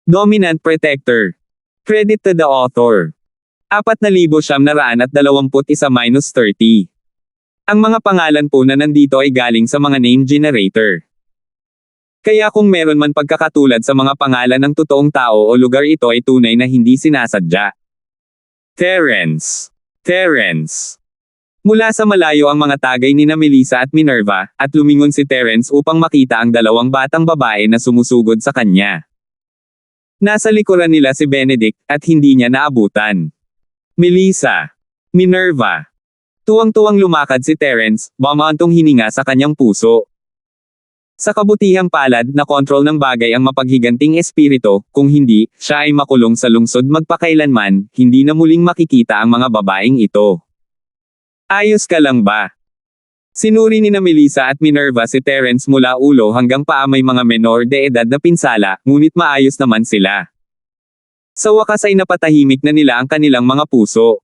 Dominant Protector. Credit to the author. 4,921-30. Ang mga pangalan po na nandito ay galing sa mga name generator. Kaya kung meron man pagkakatulad sa mga pangalan ng totoong tao o lugar, ito ay tunay na hindi sinasadya. Terence. Terence. Mula sa malayo ang mga tagay ni Melissa at Minerva, at lumingon si Terence upang makita ang dalawang batang babae na sumusugod sa kanya. Nasa likuran nila si Benedict, at hindi niya naabutan. Melissa. Minerva. Tuwang-tuwang lumakad si Terence, bumantong hininga sa kanyang puso. Sa kabutihang palad na kontrol ng bagay ang mapaghiganting espiritu, kung hindi, siya ay makulong sa lungsod magpakailanman, hindi na muling makikita ang mga babaeng ito. Ayos ka lang ba? Sinuri ni Melissa at Minerva si Terence mula ulo hanggang paa. May mga menor de edad na pinsala, ngunit maayos naman sila. Sa wakas ay napatahimik na nila ang kanilang mga puso.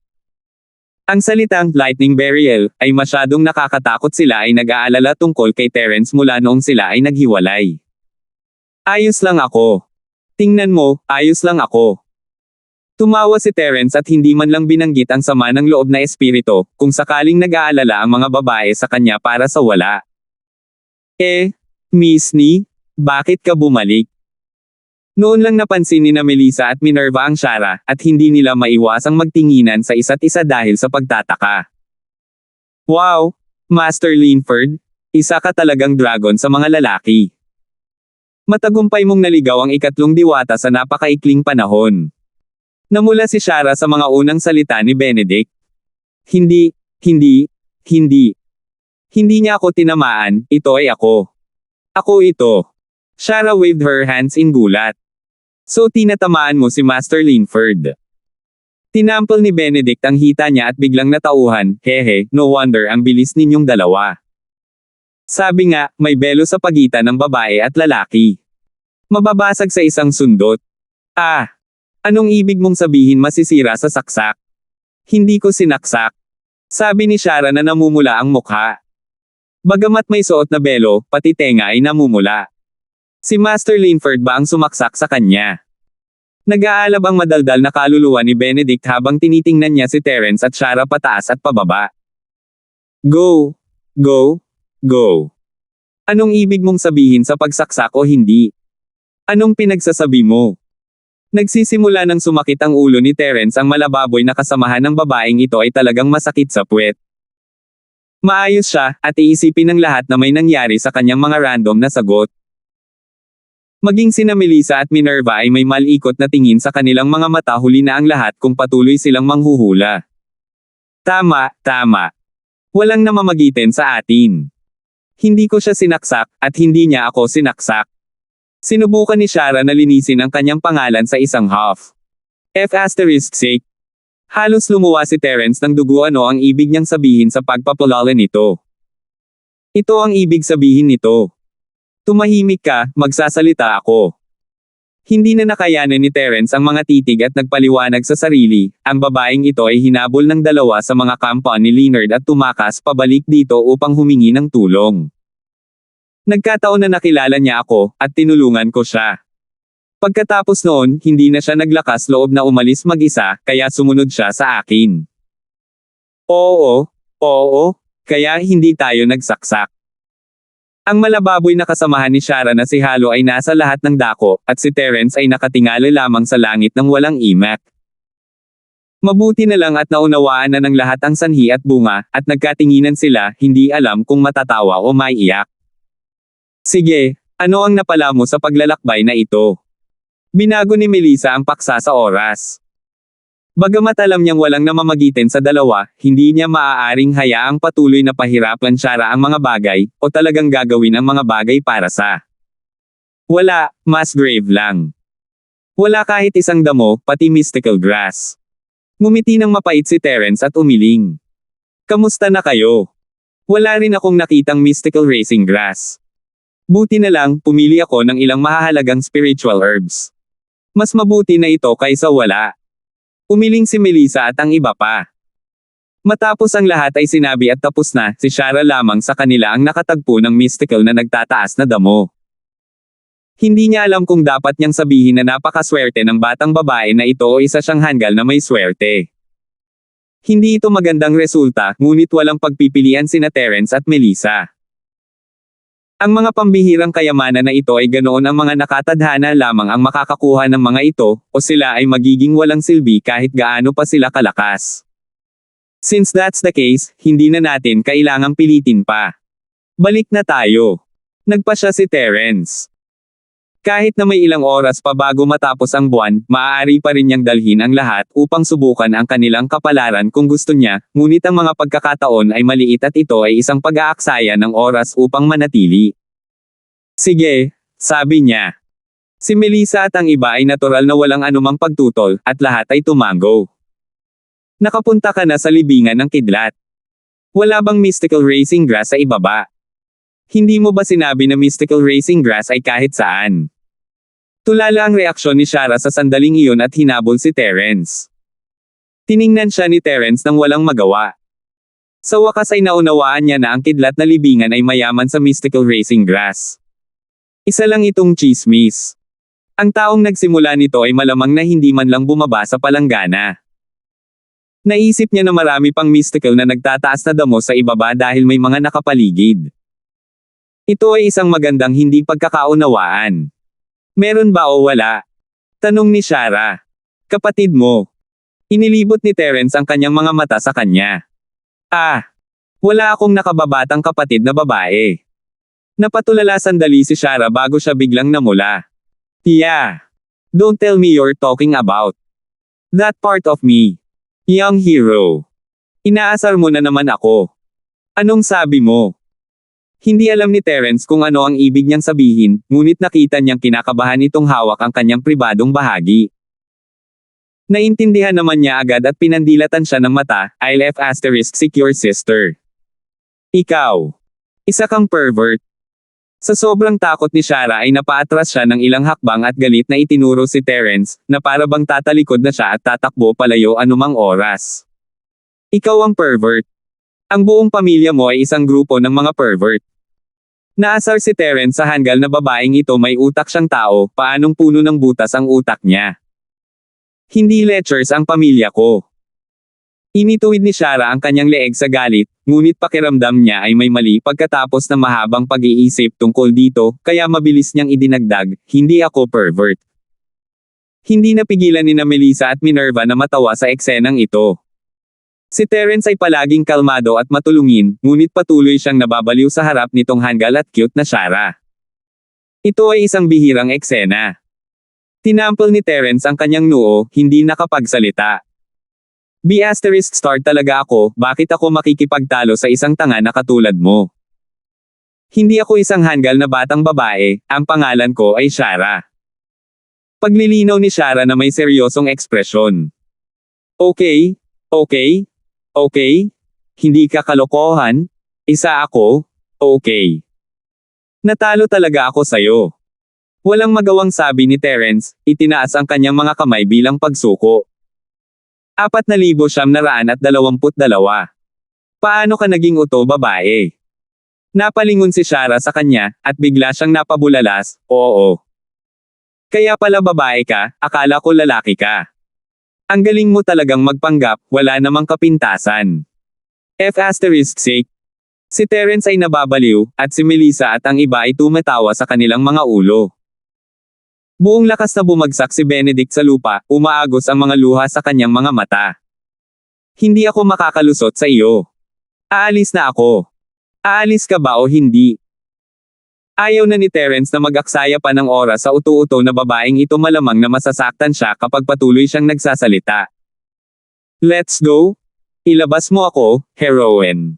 Ang salitang lightning burial ay masyadong nakakatakot. Sila ay nag-aalala tungkol kay Terence mula noong sila ay naghiwalay. Ayos lang ako. Tingnan mo, ayos lang ako. Tumawa si Terence at hindi man lang binanggit ang sama ng loob na espiritu, kung sakaling nag-aalala ang mga babae sa kanya para sa wala. Miss Ni, bakit ka bumalik? Noon lang napansin ni Melissa at Minerva ang Shara, at hindi nila maiwasang magtinginan sa isa't isa dahil sa pagtataka. Wow! Master Linford, isa ka talagang dragon sa mga lalaki. Matagumpay mong naligaw ang ikatlong diwata sa napakaikling panahon. Namula si Shara sa mga unang salita ni Benedict. Hindi niya ako tinamaan, ito ay ako. Ako ito. Shara waved her hands in gulat. So tinatamaan mo si Master Linford. Tinampol ni Benedict ang hita niya at biglang natauhan, hehe, no wonder ang bilis ninyong dalawa. Sabi nga, may belo sa pagitan ng babae at lalaki. Mababasag sa isang sundot. Anong ibig mong sabihin masisira sa saksak? Hindi ko sinaksak. Sabi ni Shara na namumula ang mukha. Bagamat may suot na belo, pati tenga ay namumula. Si Master Linford ba ang sumaksak sa kanya? Nag-aalab ang madaldal na kaluluwa ni Benedict habang tinitingnan niya si Terence at Shara pataas at pababa. Go! Go! Go! Anong ibig mong sabihin sa pagsaksak o hindi? Anong pinagsasabi mo? Nagsisimula ng sumakit ang ulo ni Terence. Ang malababoy na kasamahan ng babaeng ito ay talagang masakit sa puwet. Maayos siya, at iisipin ng lahat na may nangyari sa kanyang mga random na sagot. Maging sina Melissa at Minerva ay may malikot na tingin sa kanilang mga mata. Huli na ang lahat kung patuloy silang manghuhula. Tama. Walang namamagitin sa atin. Hindi ko siya sinaksak, at hindi niya ako sinaksak. Sinubukan ni Shara na linisin ang kanyang pangalan sa isang half. F***sake. Halos lumuwa si Terence ng dugo. Ano ang ibig niyang sabihin sa pagpapalala nito? Ito ang ibig sabihin nito. Tumahimik ka, magsasalita ako. Hindi na nakayanan ni Terence ang mga titig at nagpaliwanag sa sarili. Ang babaeng ito ay hinabol ng dalawa sa mga kampa ni Leonard at tumakas pabalik dito upang humingi ng tulong. Nagkataon na nakilala niya ako, at tinulungan ko siya. Pagkatapos noon, hindi na siya naglakas loob na umalis mag-isa, kaya sumunod siya sa akin. Oo, kaya hindi tayo nagsaksak. Ang malababoy na kasamahan ni Shara na si Halo ay nasa lahat ng dako, at si Terence ay nakatingala lamang sa langit ng walang imak. Mabuti na lang at naunawaan na ng lahat ang sanhi at bunga, at nagkatinginan sila, hindi alam kung matatawa o maiiyak. Sige, ano ang napala mo sa paglalakbay na ito? Binago ni Melissa ang paksa sa oras. Bagamat alam niyang walang namamagitin sa dalawa, hindi niya maaaring hayaang patuloy na pahirapan Shara ang mga bagay, o talagang gagawin ang mga bagay para sa wala, mas grave lang. Wala kahit isang damo, pati mystical grass. Ngumiti ng mapait si Terence at umiling. Kamusta na kayo? Wala rin akong nakitang mystical racing grass. Buti na lang, pumili ako ng ilang mahahalagang spiritual herbs. Mas mabuti na ito kaysa wala. Umiling si Melissa at ang iba pa. Matapos ang lahat ay sinabi at tapos na, si Shara lamang sa kanila ang nakatagpo ng mystical na nagtataas na damo. Hindi niya alam kung dapat niyang sabihin na napakaswerte ng batang babae na ito o isa siyang hanggal na may swerte. Hindi ito magandang resulta, ngunit walang pagpipilian sina Terence at Melissa. Ang mga pambihirang kayamanan na ito ay ganoon ang mga nakatadhana lamang ang makakakuha ng mga ito, o sila ay magiging walang silbi kahit gaano pa sila kalakas. Since that's the case, hindi na natin kailangang pilitin pa. Balik na tayo. Nagpa siya si Terence. Kahit na may ilang oras pa bago matapos ang buwan, maaari pa rin niyang dalhin ang lahat upang subukan ang kanilang kapalaran kung gusto niya, ngunit ang mga pagkakataon ay maliit at ito ay isang pag-aaksaya ng oras upang manatili. Sige, sabi niya. Si Melissa at ang iba ay natural na walang anumang pagtutol, at lahat ay tumango. Nakapunta ka na sa libingan ng kidlat. Wala bang mystical racing grass sa ibaba? Hindi mo ba sinabi na mystical racing grass ay kahit saan? Tulala ang reaksyon ni Shara sa sandaling iyon at hinabol si Terence. Tiningnan siya ni Terence nang walang magawa. Sa wakas ay naunawaan niya na ang kidlat na libingan ay mayaman sa mystical racing grass. Isa lang itong chismis. Ang taong nagsimula nito ay malamang na hindi man lang bumaba sa palanggana. Naisip niya na marami pang mystical na nagtataas na damo sa ibaba dahil may mga nakapaligid. Ito ay isang magandang hindi pagkakaunawaan. Meron ba o wala? Tanong ni Shara. Kapatid mo. Inilibot ni Terence ang kanyang mga mata sa kanya. Wala akong nakababatang kapatid na babae. Napatulala sandali si Shara bago siya biglang namula. Yeah. Don't tell me you're talking about that part of me. Young hero. Inaasar mo na naman ako. Anong sabi mo? Hindi alam ni Terence kung ano ang ibig niyang sabihin, ngunit nakita niyang kinakabahan itong hawak ang kanyang pribadong bahagi. Naintindihan naman niya agad at pinandilatan siya ng mata, I'll secure sister. Ikaw. Isa kang pervert. Sa sobrang takot ni Shara ay napaatras siya ng ilang hakbang at galit na itinuro si Terence, na para bang tatalikod na siya at tatakbo palayo anumang oras. Ikaw ang pervert. Ang buong pamilya mo ay isang grupo ng mga pervert. Naasar si Terence sa hanggal na babaeng ito may utak siyang tao, paanong puno ng butas ang utak niya. Hindi lechers ang pamilya ko. Inituwid ni Shara ang kanyang leeg sa galit, ngunit pakiramdam niya ay may mali pagkatapos ng mahabang pag-iisip tungkol dito, kaya mabilis niyang idinagdag, hindi ako pervert. Hindi napigilan ni Melissa at Minerva na matawa sa eksenang ito. Si Terence ay palaging kalmado at matulungin, ngunit patuloy siyang nababaliw sa harap nitong hanggal at cute na Shara. Ito ay isang bihirang eksena. Tinampol ni Terence ang kanyang noo, hindi nakapagsalita. ** talaga ako, bakit ako makikipagtalo sa isang tanga na katulad mo? Hindi ako isang hanggal na batang babae, ang pangalan ko ay Shara. Paglilinaw ni Shara na may seryosong ekspresyon. Okay. Hindi ka kalokohan? Isa ako? Okay. Natalo talaga ako sayo. Walang magawang sabi ni Terence, itinaas ang kanyang mga kamay bilang pagsuko. 4,922. Paano ka naging uto babae? Napalingon si Shara sa kanya, at bigla siyang napabulalas, oo. Kaya pala babae ka, akala ko lalaki ka. Ang galing mo talagang magpanggap, wala namang kapintasan. ***. Si Terence ay nababaliw, at si Melissa at ang iba ay tumatawa sa kanilang mga ulo. Buong lakas na bumagsak si Benedict sa lupa, umaagos ang mga luha sa kanyang mga mata. Hindi ako makakalusot sa iyo. Aalis na ako. Aalis ka ba o hindi? Ayaw na ni Terence na mag-aksaya pa ng oras sa utu-uto na babaeng ito, malamang na masasaktan siya kapag patuloy siyang nagsasalita. Let's go? Ilabas mo ako, heroine.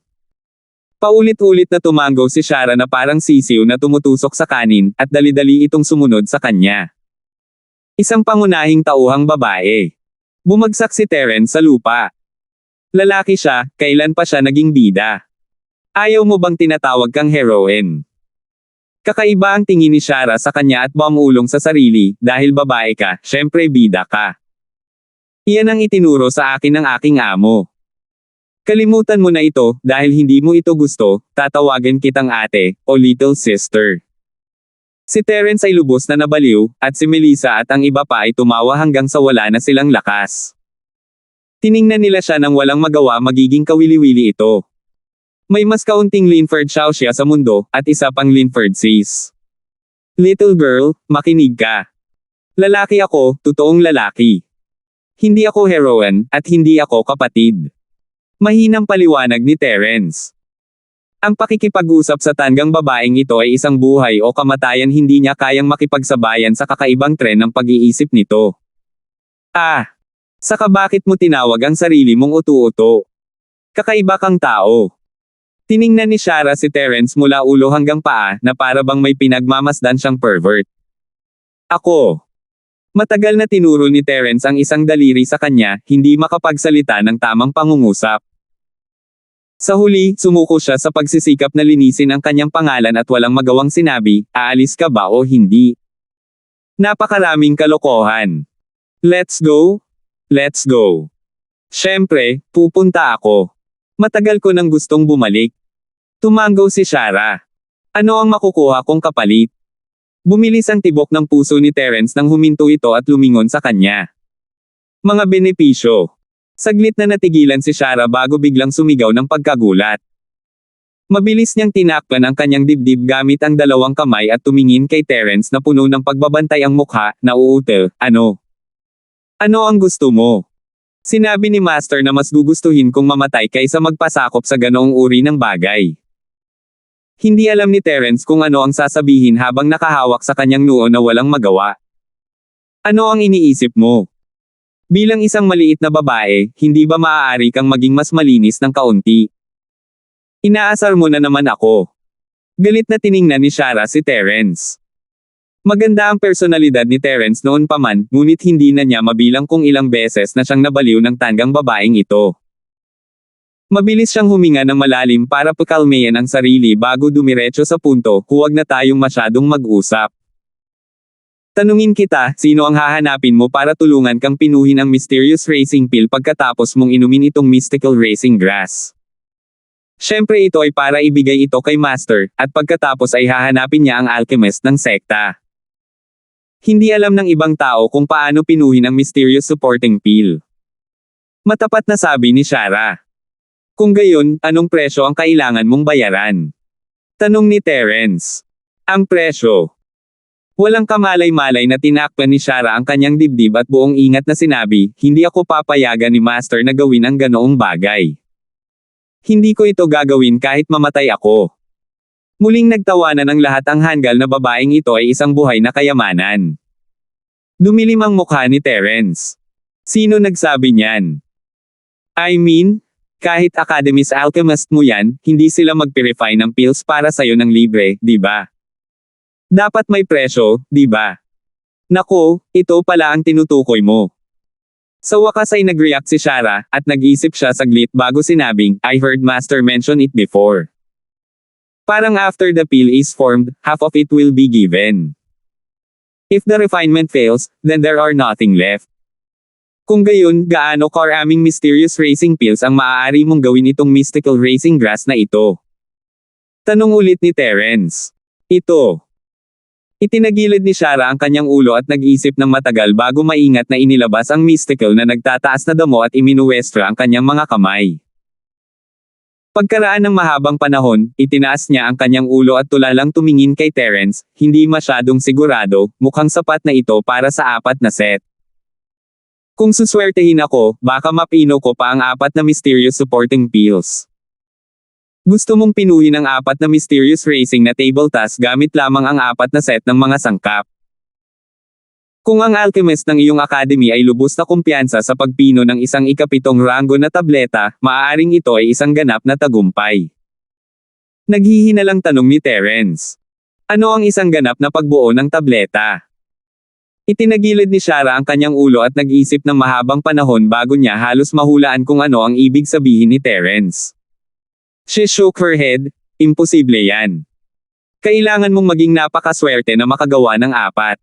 Paulit-ulit na tumango si Shara na parang sisiw na tumutusok sa kanin, at dali-dali itong sumunod sa kanya. Isang pangunahing tauhang babae. Bumagsak si Terence sa lupa. Lalaki siya, kailan pa siya naging bida? Ayaw mo bang tinatawag kang heroine? Kakaiba ang tingin ni Shara sa kanya at bumulong sa sarili, dahil babae ka, syempre bida ka. Iyan ang itinuro sa akin ng aking amo. Kalimutan mo na ito, dahil hindi mo ito gusto, tatawagan kitang ate, o little sister. Si Terence ay lubos na nabaliw, at si Melissa at ang iba pa ay tumawa hanggang sa wala na silang lakas. Tiningnan nila siya nang walang magawa, magiging kawili-wili ito. May mas kaunting Linford Xiaoxia sa mundo, at isa pang Linford Sis. Little girl, makinig ka. Lalaki ako, totoong lalaki. Hindi ako heroine, at hindi ako kapatid. Mahinang paliwanag ni Terence. Ang pakikipag-usap sa tanggang babaeng ito ay isang buhay o kamatayan, hindi niya kayang makipagsabayan sa kakaibang tren ng pag-iisip nito. Saka bakit mo tinawag ang sarili mong utu-uto? Kakaiba kang tao. Tiningnan ni Shara si Terence mula ulo hanggang paa na para bang may pinagmamasdan siyang pervert. Ako. Matagal na tinuro ni Terence ang isang daliri sa kanya, hindi makapagsalita ng tamang pangungusap. Sa huli, sumuko siya sa pagsisikap na linisin ang kanyang pangalan at walang magawang sinabi, aalis ka ba o hindi? Napakaraming kalokohan. Let's go? Let's go. Siyempre, pupunta ako. Matagal ko nang gustong bumalik. Tumanggaw si Shara. Ano ang makukuha kong kapalit? Bumilis ang tibok ng puso ni Terence nang huminto ito at lumingon sa kanya. Mga benepisyo. Saglit na natigilan si Shara bago biglang sumigaw ng pagkagulat. Mabilis niyang tinakpan ang kanyang dibdib gamit ang dalawang kamay at tumingin kay Terence na puno ng pagbabantay ang mukha, na uutel, ano? Ano ang gusto mo? Sinabi ni Master na mas gugustuhin kong mamatay kaysa magpasakop sa ganoong uri ng bagay. Hindi alam ni Terence kung ano ang sasabihin habang nakahawak sa kanyang noo na walang magawa. Ano ang iniisip mo? Bilang isang maliit na babae, hindi ba maaari kang maging mas malinis ng kaunti? Inaasar mo na naman ako. Galit na tiningnan ni Shara si Terence. Maganda ang personalidad ni Terence noon pa man, ngunit hindi na niya mabilang kung ilang beses na siyang nabaliw ng tanggang babaeng ito. Mabilis siyang huminga ng malalim para pakalmayan ang sarili bago dumiretso sa punto, huwag na tayong masyadong mag-usap. Tanungin kita, sino ang hahanapin mo para tulungan kang pinuhin ang mysterious racing pill pagkatapos mong inumin itong mystical racing grass? Siyempre ito ay para ibigay ito kay Master, at pagkatapos ay hahanapin niya ang alchemist ng sekta. Hindi alam ng ibang tao kung paano pinuhin ang mysterious supporting pill. Matapat na sabi ni Shara. Kung gayon, anong presyo ang kailangan mong bayaran? Tanong ni Terence. Ang presyo. Walang kamalay-malay na tinakpan ni Shara ang kanyang dibdib at buong ingat na sinabi, hindi ako papayagan ni Master na gawin ang ganoong bagay. Hindi ko ito gagawin kahit mamatay ako. Muling nagtawanan ng lahat ang hanggal na babaeng ito ay isang buhay na kayamanan. Dumilim ang mukha ni Terence. Sino nagsabi niyan? I mean, kahit Academy's alchemist mo yan, hindi sila mag-purify ng pills para sayo ng libre, di ba? Dapat may presyo, di ba? Nako, ito pala ang tinutukoy mo. Sa wakas ay nag-react si Shara, at nag-isip siya saglit bago sinabing, I heard Master mention it before. Parang after the pill is formed, half of it will be given. If the refinement fails, then there are nothing left. Kung gayon, gaano karaming mysterious racing pills ang maaari mong gawin itong mystical racing grass na ito? Tanong ulit ni Terence. Ito. Itinagilid ni Shara ang kanyang ulo at nag-isip ng matagal bago maingat na inilabas ang mystical na nagtataas na damo at iminuwestra ang kanyang mga kamay. Pagkaraan ng mahabang panahon, itinaas niya ang kanyang ulo at tulalang tumingin kay Terence, hindi masyadong sigurado, mukhang sapat na ito para sa 4 na set. Kung suswertehin ako, baka mapino ko pa ang 4 na mysterious supporting pills. Gusto mong pinuhin ang 4 na mysterious racing na table task gamit lamang ang 4 na set ng mga sangkap. Kung ang alchemist ng iyong academy ay lubos na kumpiyansa sa pagpino ng isang ika-7 ranggo na tableta, maaaring ito ay isang ganap na tagumpay. Naghihinalang tanong ni Terence. Ano ang isang ganap na pagbuo ng tableta? Itinagilid ni Shara ang kanyang ulo at nag-isip ng mahabang panahon bago niya halos mahulaan kung ano ang ibig sabihin ni Terence. She shook her head, imposible yan. Kailangan mong maging napakaswerte na makagawa ng 4.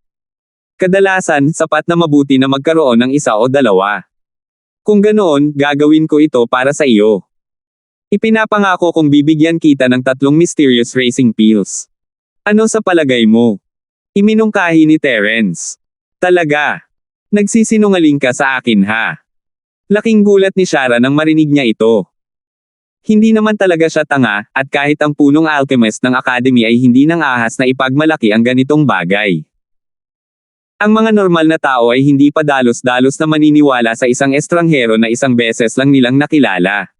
Kadalasan, sapat na mabuti na magkaroon ng 1 o 2. Kung ganoon, gagawin ko ito para sa iyo. Ipinapangako kong bibigyan kita ng 3 mysterious racing pills. Ano sa palagay mo? Iminungkahi ni Terence. Talaga. Nagsisinungaling ka sa akin ha. Laking gulat ni Shara nang marinig niya ito. Hindi naman talaga siya tanga, at kahit ang punong alchemist ng academy ay hindi nang ahas na ipagmalaki ang ganitong bagay. Ang mga normal na tao ay hindi pa dalos-dalos na maniniwala sa isang estranghero na isang beses lang nilang nakilala.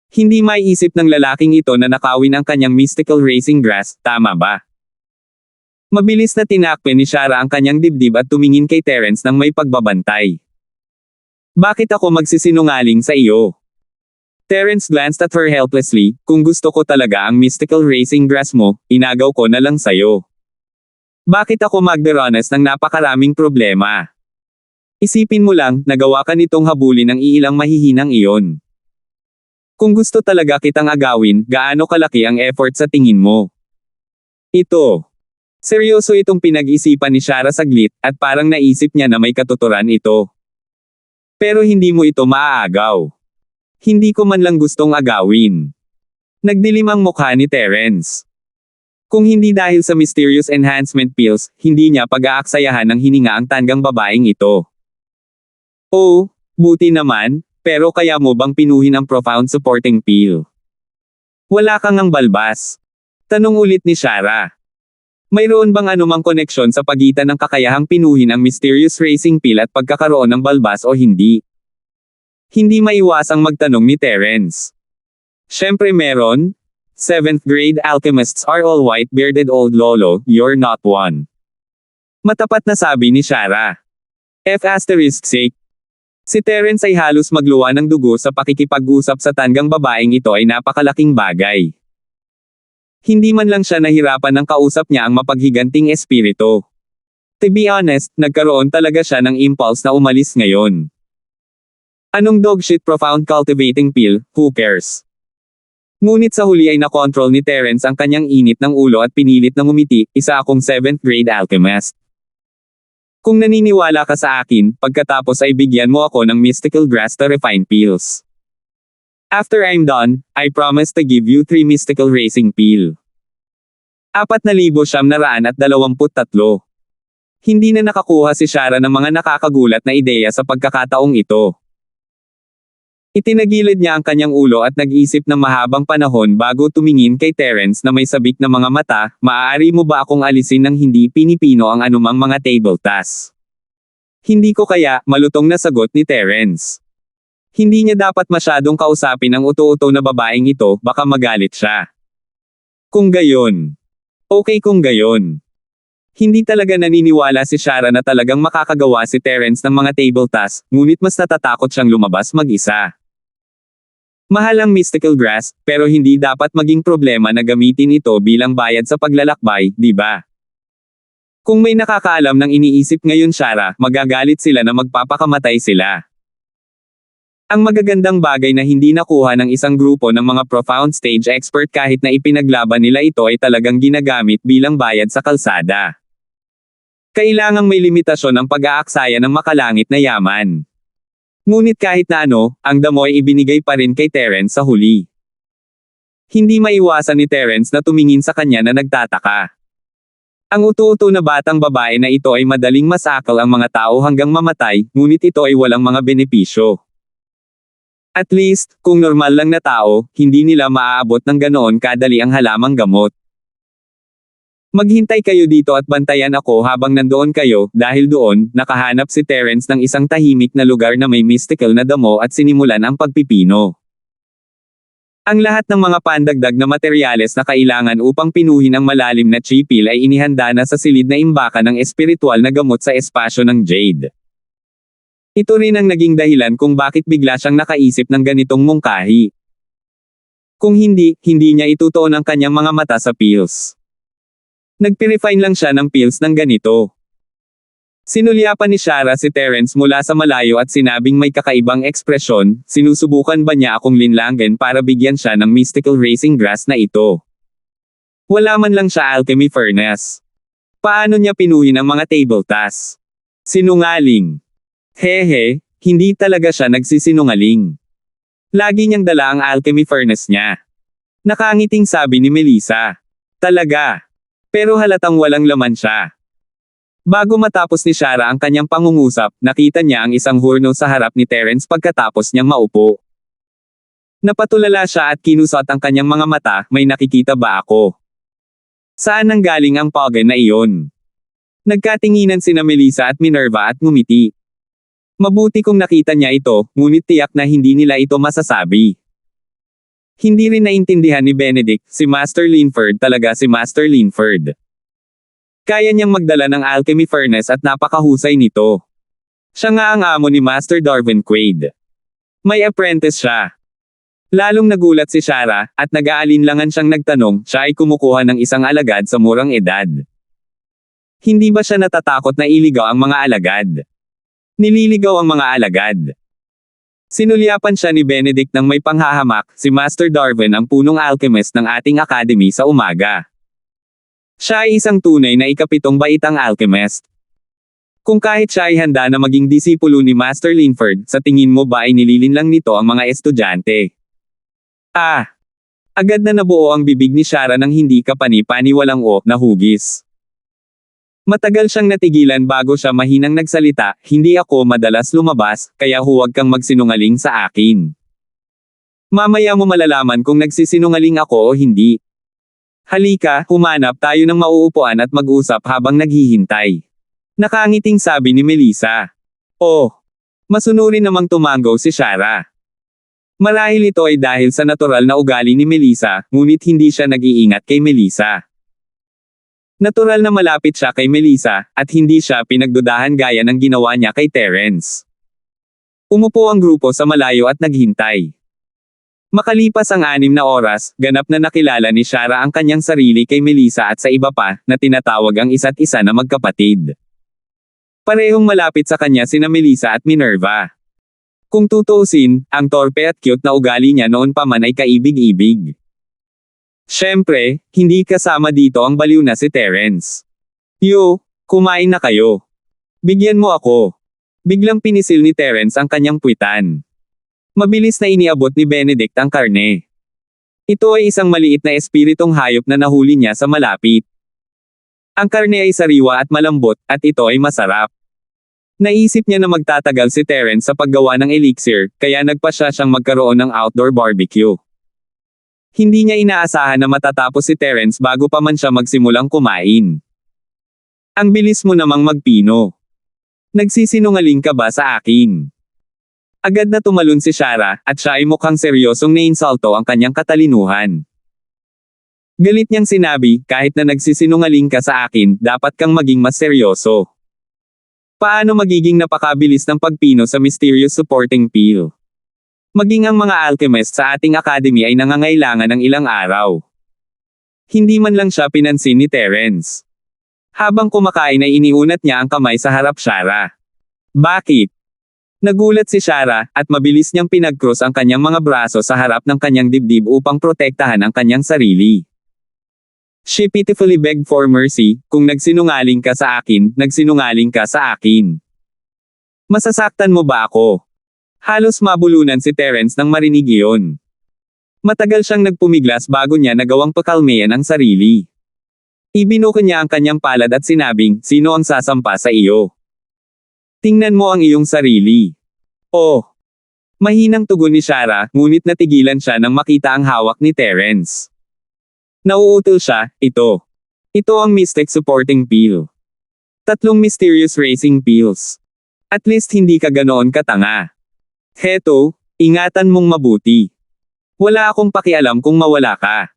Hindi maiisip ng lalaking ito na nakawin ang kanyang mystical racing grass, tama ba? Mabilis na tinakpe ni Shara ang kanyang dibdib at tumingin kay Terence nang may pagbabantay. Bakit ako magsisinungaling sa iyo? Terence glanced at her helplessly. Kung gusto ko talaga ang mystical racing grass mo, inagaw ko na lang sayo. Bakit ako magdaranas ng napakaraming problema? Isipin mo lang, nagawa ka nitong habulin ng iilang mahihinang iyon. Kung gusto talaga kitang agawin, gaano kalaki ang effort sa tingin mo? Ito. Seryoso itong pinag-isipan ni Shara saglit, at parang naisip niya na may katuturan ito. Pero hindi mo ito maaagaw. Hindi ko man lang gustong agawin. Nagdilim ang mukha ni Terence. Kung hindi dahil sa mysterious enhancement pills, hindi niya pag-aaksayahan ng hininga ang tanggang babaeng ito. Oh, buti naman, pero kaya mo bang pinuhin ang profound supporting pill? Wala kang ang balbas. Tanong ulit ni Shara. Mayroon bang anumang koneksyon sa pagitan ng kakayahang pinuhin ang mysterious racing pill at pagkakaroon ng balbas o hindi? Hindi maiwasang magtanong ni Terence. Siyempre meron. 7th grade alchemists are all white-bearded old lolo, you're not one. Matapat na sabi ni Shara. F***sake. Si Terence ay halos magluwa ng dugo sa pakikipag-usap sa tanggang babaeng ito ay napakalaking bagay. Hindi man lang siya nahirapan ng kausap niya ang mapaghiganting espiritu. To be honest, nagkaroon talaga siya ng impulse na umalis ngayon. Anong dogshit profound cultivating pill, who cares? Ngunit sa huli ay nakontrol ni Terence ang kanyang init ng ulo at pinilit na ngumiti, isa akong 7th grade alchemist. Kung naniniwala ka sa akin, pagkatapos ay bigyan mo ako ng mystical grass to refine pills. After I'm done, I promise to give you 3 mystical racing pill. 4,923. Hindi na nakakuha si Shara ng mga nakakagulat na ideya sa pagkakataong ito. Itinagilid niya ang kanyang ulo at nag-isip ng mahabang panahon bago tumingin kay Terence na may sabik na mga mata, maaari mo ba akong alisin ng hindi pinipino ang anumang mga table tasks? Hindi ko kaya, malutong na sagot ni Terence. Hindi niya dapat masyadong kausapin ang uto-uto na babaeng ito, baka magalit siya. Kung gayon. Okay kung gayon. Hindi talaga naniniwala si Shara na talagang makakagawa si Terence ng mga table tasks, ngunit mas natatakot siyang lumabas mag-isa. Mahal ang mystical grass, pero hindi dapat maging problema na gamitin ito bilang bayad sa paglalakbay, di ba? Kung may nakakaalam ng iniisip ngayon Shara, magagalit sila na magpapakamatay sila. Ang magagandang bagay na hindi nakuha ng isang grupo ng mga profound stage expert kahit na ipinaglaban nila ito ay talagang ginagamit bilang bayad sa kalsada. Kailangang may limitasyon ang pag-aaksaya ng makalangit na yaman. Ngunit kahit na ano, ang damo ay ibinigay pa rin kay Terence sa huli. Hindi maiwasan ni Terence na tumingin sa kanya na nagtataka. Ang uto-uto na batang babae na ito ay madaling masakal ang mga tao hanggang mamatay, ngunit ito ay walang mga benepisyo. At least, kung normal lang na tao, hindi nila maaabot ng ganoon kadali ang halamang gamot. Maghintay kayo dito at bantayan ako habang nandoon kayo, dahil doon, nakahanap si Terence ng isang tahimik na lugar na may mystical na damo at sinimulan ang pagpipino. Ang lahat ng mga pandagdag na materyales na kailangan upang pinuhin ang malalim na chi pill ay inihanda na sa silid na imbakan ng espiritual na gamot sa espasyo ng Jade. Ito rin ang naging dahilan kung bakit bigla siyang nakaisip ng ganitong mungkahi. Kung hindi, hindi niya itutuon ang kanyang mga mata sa pills. Nagpirefine lang siya ng pills ng ganito. Sinulyapan ni Shara si Terence mula sa malayo at sinabing may kakaibang ekspresyon, sinusubukan ba niya akong linlangan para bigyan siya ng mystical racing grass na ito? Wala man lang siya alchemy furnace. Paano niya pinuhin ang mga table tasks? Sinungaling. Hehe, hindi talaga siya nagsisinungaling. Lagi niyang dala ang alchemy furnace niya. Nakangiting sabi ni Melissa. Talaga. Pero halatang walang laman siya. Bago matapos ni Shara ang kanyang pangungusap, nakita niya ang isang hurno sa harap ni Terence pagkatapos niyang maupo. Napatulala siya at kinusot ang kanyang mga mata, may nakikita ba ako? Saan nanggaling ang pagan na iyon? Nagkatinginan sina Melissa at Minerva at ngumiti. Mabuti kung nakita niya ito, ngunit tiyak na hindi nila ito masasabi. Hindi rin naintindihan ni Benedict, si Master Linford talaga si Master Linford. Kaya niyang magdala ng alchemy furnace at napakahusay nito. Siya nga ang amo ni Master Darwin Quaid. May apprentice siya. Lalong nagulat si Shara, at nag-aalinlangan siyang nagtanong, siya ay kumukuha ng isang alagad sa murang edad. Hindi ba siya natatakot na iligaw ang mga alagad? Nililigaw ang mga alagad. Sinulyapan siya ni Benedict ng may panghahamak, si Master Darwin ang punong alchemist ng ating academy sa umaga. Siya ay isang tunay na ikapitong baitang alchemist. Kung kahit siya ay handa na maging disipulo ni Master Linford, sa tingin mo ba ay nililinlang nito ang mga estudyante? Agad na nabuo ang bibig ni Shara ng hindi kapani-paniwalang na hugis. Matagal siyang natigilan bago siya mahinang nagsalita, hindi ako madalas lumabas, kaya huwag kang magsinungaling sa akin. Mamaya mo malalaman kung nagsisinungaling ako o hindi. Halika, humanap tayo ng mauupuan at mag-usap habang naghihintay. Nakangiting sabi ni Melissa. Masunurin namang tumango si Shara. Marahil ito ay dahil sa natural na ugali ni Melissa, ngunit hindi siya nag-iingat kay Melissa. Natural na malapit siya kay Melissa, at hindi siya pinagdudahan gaya ng ginawa niya kay Terence. Umupo ang grupo sa malayo at naghintay. Makalipas ang 6 na oras, ganap na nakilala ni Shara ang kanyang sarili kay Melissa at sa iba pa, na tinatawag ang isa't isa na magkapatid. Parehong malapit sa kanya sina Melissa at Minerva. Kung tutuusin, ang torpe at cute na ugali niya noon pa man ay kaibig-ibig. Siyempre, hindi kasama dito ang baliw na si Terence. Kumain na kayo. Bigyan mo ako. Biglang pinisil ni Terence ang kanyang puwitan. Mabilis na iniabot ni Benedict ang karne. Ito ay isang maliit na espiritong hayop na nahuli niya sa malapit. Ang karne ay sariwa at malambot, at ito ay masarap. Naisip niya na magtatagal si Terence sa paggawa ng elixir, kaya nagpasya siyang magkaroon ng outdoor barbecue. Hindi niya inaasahan na matatapos si Terence bago pa man siya magsimulang kumain. Ang bilis mo namang magpino. Nagsisinungaling ka ba sa akin? Agad na tumalon si Shara, at siya ay mukhang seryosong nainsulto ang kanyang katalinuhan. Galit niyang sinabi, kahit na nagsisinungaling ka sa akin, dapat kang maging mas seryoso. Paano magiging napakabilis ng pagpino sa mysterious supporting peel? Maging ang mga alchemist sa ating academy ay nangangailangan ng ilang araw. Hindi man lang siya pinansin ni Terence. Habang kumakain ay iniunat niya ang kamay sa harap Shara. Bakit? Nagulat si Shara, at mabilis niyang pinag-cross ang kanyang mga braso sa harap ng kanyang dibdib upang protektahan ang kanyang sarili. She pitifully begged for mercy, kung nagsinungaling ka sa akin, nagsinungaling ka sa akin. Masasaktan mo ba ako? Halos mabulunan si Terence nang marinig iyon. Matagal siyang nagpumiglas bago niya nagawang pakalmayan ang sarili. Ibinuko niya ang kanyang palad at sinabing, sino ang sasampa sa iyo? Tingnan mo ang iyong sarili. Mahinang tugon ni Shara, ngunit natigilan siya nang makita ang hawak ni Terence. Nauutal siya, ito. Ito ang Mystic Supporting Peel. 3 mysterious racing peels. At least hindi ka ganoon katanga. Heto, ingatan mong mabuti. Wala akong pakialam kung mawala ka.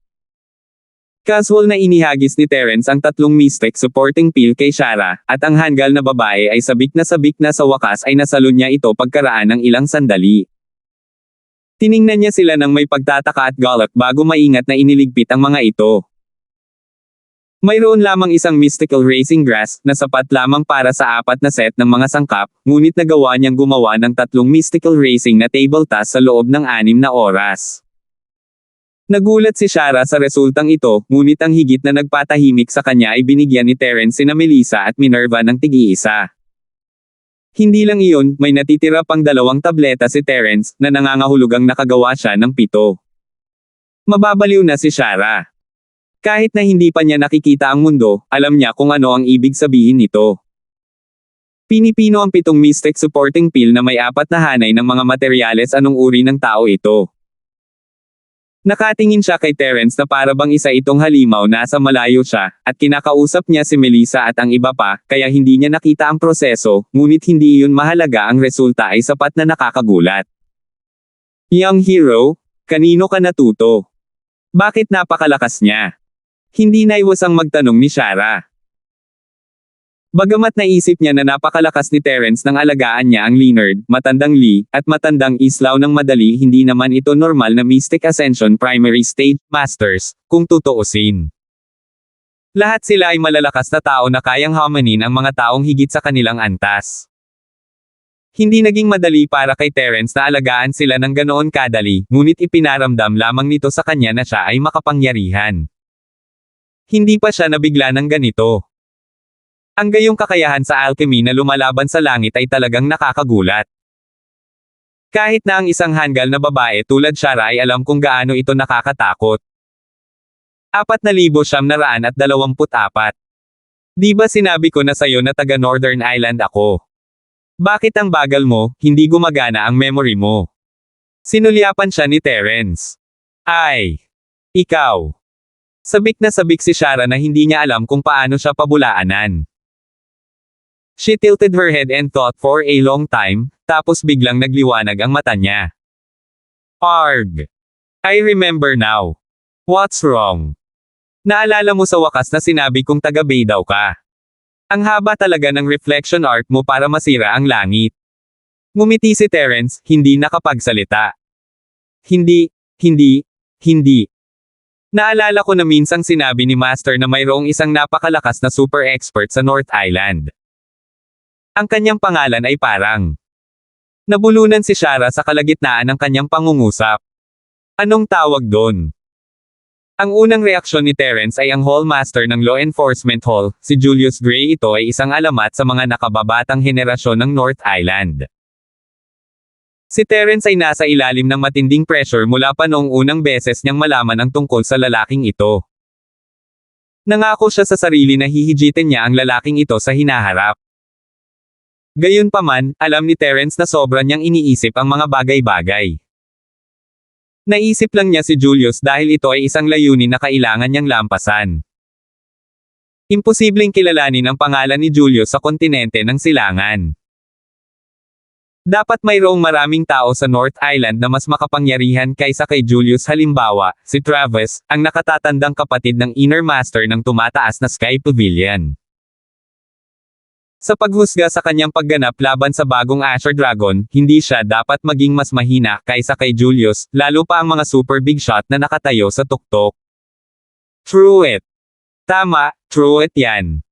Casual na inihagis ni Terence ang 3 mystic supporting peel kay Shara, at ang hanggal na babae ay sabik na sa wakas ay nasalon niya ito pagkaraan ng ilang sandali. Tiningnan niya sila ng may pagtataka at galak bago maingat na iniligpit ang mga ito. Mayroon lamang isang mystical racing grass, na sapat lamang para sa 4 na set ng mga sangkap, ngunit nagawa niyang gumawa ng 3 mystical racing na table task sa loob ng 6 na oras. Nagulat si Shara sa resultang ito, ngunit ang higit na nagpatahimik sa kanya ay binigyan ni Terence sina Melissa at Minerva ng tig-iisa. Hindi lang iyon, may natitira pang 2 tableta si Terence, na nangangahulugang nakagawa siya ng 7. Mababaliw na si Shara. Kahit na hindi pa niya nakikita ang mundo, alam niya kung ano ang ibig sabihin nito. Pinipino ang 7 mystic supporting pill na may 4 na hanay ng mga materyales. Anong uri ng tao ito? Nakatingin siya kay Terence na para bang isa itong halimaw. Nasa malayo siya, at kinakausap niya si Melissa at ang iba pa, kaya hindi niya nakita ang proseso, ngunit hindi iyon mahalaga. Ang resulta ay sapat na nakakagulat. Young hero, kanino ka natuto? Bakit napakalakas niya? Hindi naiwasang magtanong ni Shara. Bagamat naisip niya na napakalakas ni Terence nang alagaan niya ang Leonard, matandang Lee, at matandang Islaw ng madali, hindi naman ito normal na Mystic Ascension Primary Stage Masters, kung tutuusin. Lahat sila ay malalakas na tao na kayang hamanin ang mga taong higit sa kanilang antas. Hindi naging madali para kay Terence na alagaan sila ng ganoon kadali, ngunit ipinaramdam lamang nito sa kanya na siya ay makapangyarihan. Hindi pa siya nabigla ng ganito. Ang gayong kakayahan sa alchemy na lumalaban sa langit ay talagang nakakagulat. Kahit na ang isang hanggal na babae tulad Shara ay alam kung gaano ito nakakatakot. 4,924. Di ba sinabi ko na sayo na taga Northern Island ako? Bakit ang bagal mo, hindi gumagana ang memory mo? Sinulyapan siya ni Terence. Ay! Ikaw! Sabik na sabik si Shara na hindi niya alam kung paano siya pabulaanan. She tilted her head and thought for a long time, tapos biglang nagliwanag ang mata niya. Arg! I remember now. What's wrong? Naalala mo sa wakas na sinabi kong taga-Bay daw ka. Ang haba talaga ng reflection arc mo para masira ang langit. Ngumiti si Terence, hindi nakapagsalita. Hindi. Naalala ko na minsang sinabi ni Master na mayroong isang napakalakas na super expert sa North Island. Ang kanyang pangalan ay parang. Nabulunan si Shara sa kalagitnaan ng kanyang pangungusap. Anong tawag doon? Ang unang reaksyon ni Terence ay ang Hall Master ng Law Enforcement Hall, si Julius Gray. Ito ay isang alamat sa mga nakababatang henerasyon ng North Island. Si Terence ay nasa ilalim ng matinding pressure mula pa noong unang beses niyang malaman ang tungkol sa lalaking ito. Nangako siya sa sarili na hihigitin niya ang lalaking ito sa hinaharap. Gayunpaman, alam ni Terence na sobra niyang iniisip ang mga bagay-bagay. Naisip lang niya si Julius dahil ito ay isang layunin na kailangan niyang lampasan. Imposibleng kilalanin ang pangalan ni Julius sa kontinente ng silangan. Dapat mayroong maraming tao sa North Island na mas makapangyarihan kaysa kay Julius. Halimbawa, si Travis, ang nakatatandang kapatid ng Inner Master ng tumataas na Sky Pavilion. Sa paghusga sa kanyang pagganap laban sa bagong Asher Dragon, hindi siya dapat maging mas mahina kaysa kay Julius, lalo pa ang mga super big shot na nakatayo sa tuktok. True it. Tama, true it yan.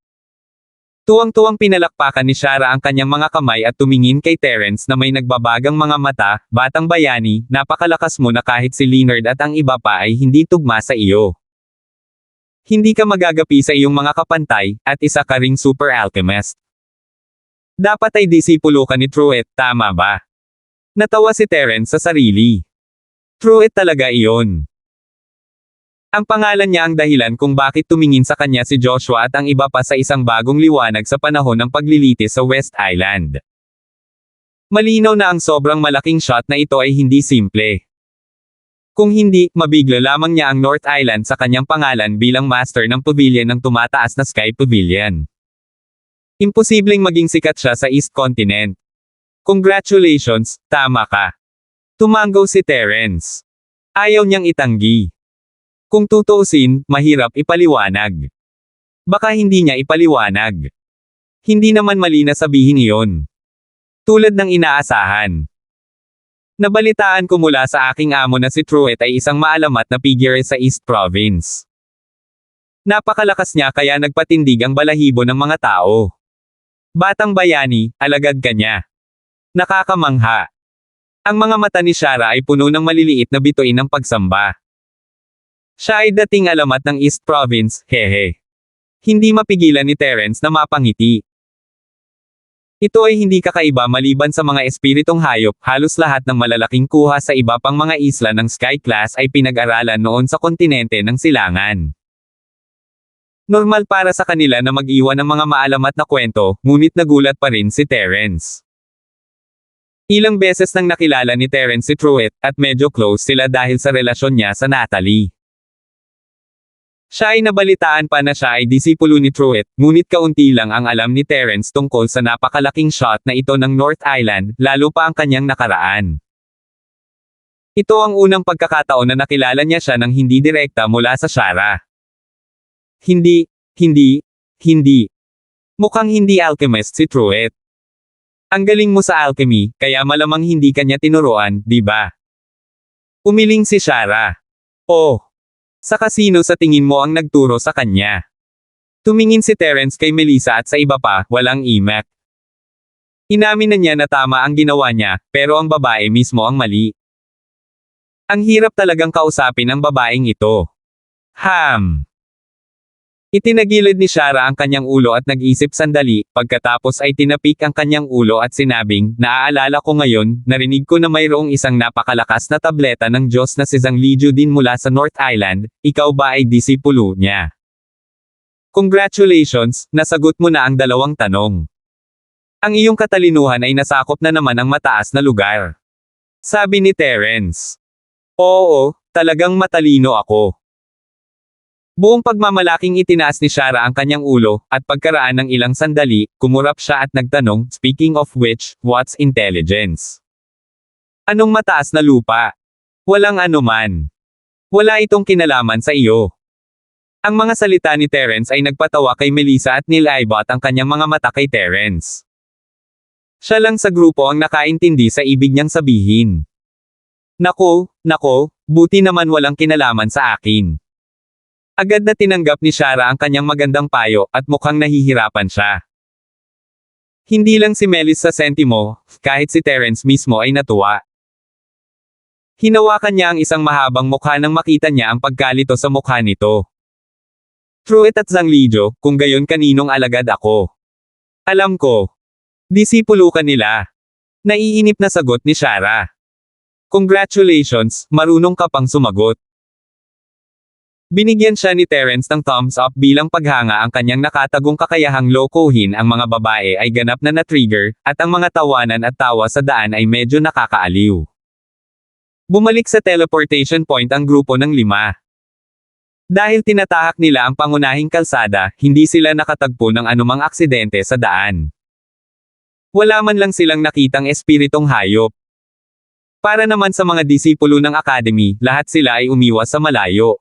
Tuwang-tuwang pinalakpakan ni Shara ang kanyang mga kamay at tumingin kay Terence na may nagbabagang mga mata. Batang bayani, napakalakas mo na kahit si Leonard at ang iba pa ay hindi tugma sa iyo. Hindi ka magagapi sa iyong mga kapantay, at isa ka ring super alchemist. Dapat ay disipulo ka ni Truett, tama ba? Natawa si Terence sa sarili. Truett talaga iyon. Ang pangalan niya ang dahilan kung bakit tumingin sa kanya si Joshua at ang iba pa sa isang bagong liwanag sa panahon ng paglilitis sa West Island. Malinaw na ang sobrang malaking shot na ito ay hindi simple. Kung hindi, mabigla lamang niya ang North Island sa kanyang pangalan bilang master ng pavilion ng tumataas na Sky Pavilion. Imposibleng maging sikat siya sa East Continent. Congratulations, tama ka. Tumanggaw si Terence. Ayaw niyang itanggi. Kung tutuusin, mahirap ipaliwanag. Baka hindi niya ipaliwanag. Hindi naman mali na sabihin iyon. Tulad ng inaasahan. Nabalitaan ko mula sa aking amo na si Truett ay isang maalamat na figure sa East Province. Napakalakas niya kaya nagpatindig ang balahibo ng mga tao. Batang bayani, alagad ka niya. Nakakamangha. Ang mga mata ni Shara ay puno ng maliliit na bituin ng pagsamba. Siya ay dating alamat ng East Province, hehe. Hindi mapigilan ni Terence na mapangiti. Ito ay hindi kakaiba maliban sa mga espiritong hayop. Halos lahat ng malalaking kuha sa iba pang mga isla ng Sky Class ay pinag-aralan noon sa kontinente ng silangan. Normal para sa kanila na mag-iwan ng mga maalamat na kwento, ngunit nagulat pa rin si Terence. Ilang beses nang nakilala ni Terence si Truett, at medyo close sila dahil sa relasyon niya sa Natalie. Siya ay nabalitaan pa na siya ay disipulo ni Truett, ngunit kaunti lang ang alam ni Terence tungkol sa napakalaking shot na ito ng North Island, lalo pa ang kanyang nakaraan. Ito ang unang pagkakataon na nakilala niya siya ng hindi direkta mula sa Shara. Hindi. Mukhang hindi alchemist si Truett. Ang galing mo sa alchemy, kaya malamang hindi kanya tinuruan, di ba? Umiling si Shara. Oh. Sa kasino sa tingin mo ang nagturo sa kanya? Tumingin si Terence kay Melissa at sa iba pa, walang imek. Inamin na niya na tama ang ginawa niya, pero ang babae mismo ang mali. Ang hirap talagang kausapin ang babaeng ito. Itinagilid ni Shara ang kanyang ulo at nag-isip sandali, pagkatapos ay tinapik ang kanyang ulo at sinabing, naaalala ko ngayon, narinig ko na mayroong isang napakalakas na tableta ng Diyos na si Zhang Lijiu din mula sa North Island, ikaw ba ay disipulo niya? Congratulations, nasagot mo na ang dalawang tanong. Ang iyong katalinuhan ay nasakop na naman ang mataas na lugar. Sabi ni Terence. Oo, talagang matalino ako. Buong pagmamalaking itinaas ni Shara ang kanyang ulo, at pagkaraan ng ilang sandali, kumurap siya at nagtanong, speaking of which, what's intelligence? Anong mataas na lupa? Walang anuman. Wala itong kinalaman sa iyo. Ang mga salita ni Terence ay nagpatawa kay Melissa at nilaibot ang kanyang mga mata kay Terence. Siya lang sa grupo ang nakaintindi sa ibig niyang sabihin. Nako, buti naman walang kinalaman sa akin. Agad na tinanggap ni Shara ang kanyang magandang payo, at mukhang nahihirapan siya. Hindi lang si Melis sa sentimo, kahit si Terence mismo ay natuwa. Hinawakan niya ang isang mahabang mukha nang makita niya ang pagkalito sa mukha nito. Truett at Zhang Lijiu, kung gayon kaninong alagad ako? Alam ko. Disipulo ka nila. Naiinip na sagot ni Shara. Congratulations, marunong ka pang sumagot. Binigyan siya ni Terence ng thumbs up bilang paghanga ang kanyang nakatagong kakayahang lokohin ang mga babae ay ganap na na-trigger, at ang mga tawanan at tawa sa daan ay medyo nakakaaliw. Bumalik sa teleportation point ang grupo ng 5. Dahil tinatahak nila ang pangunahing kalsada, hindi sila nakatagpo ng anumang aksidente sa daan. Wala man lang silang nakitang espiritong hayop. Para naman sa mga disipulo ng academy, lahat sila ay umiwas sa malayo.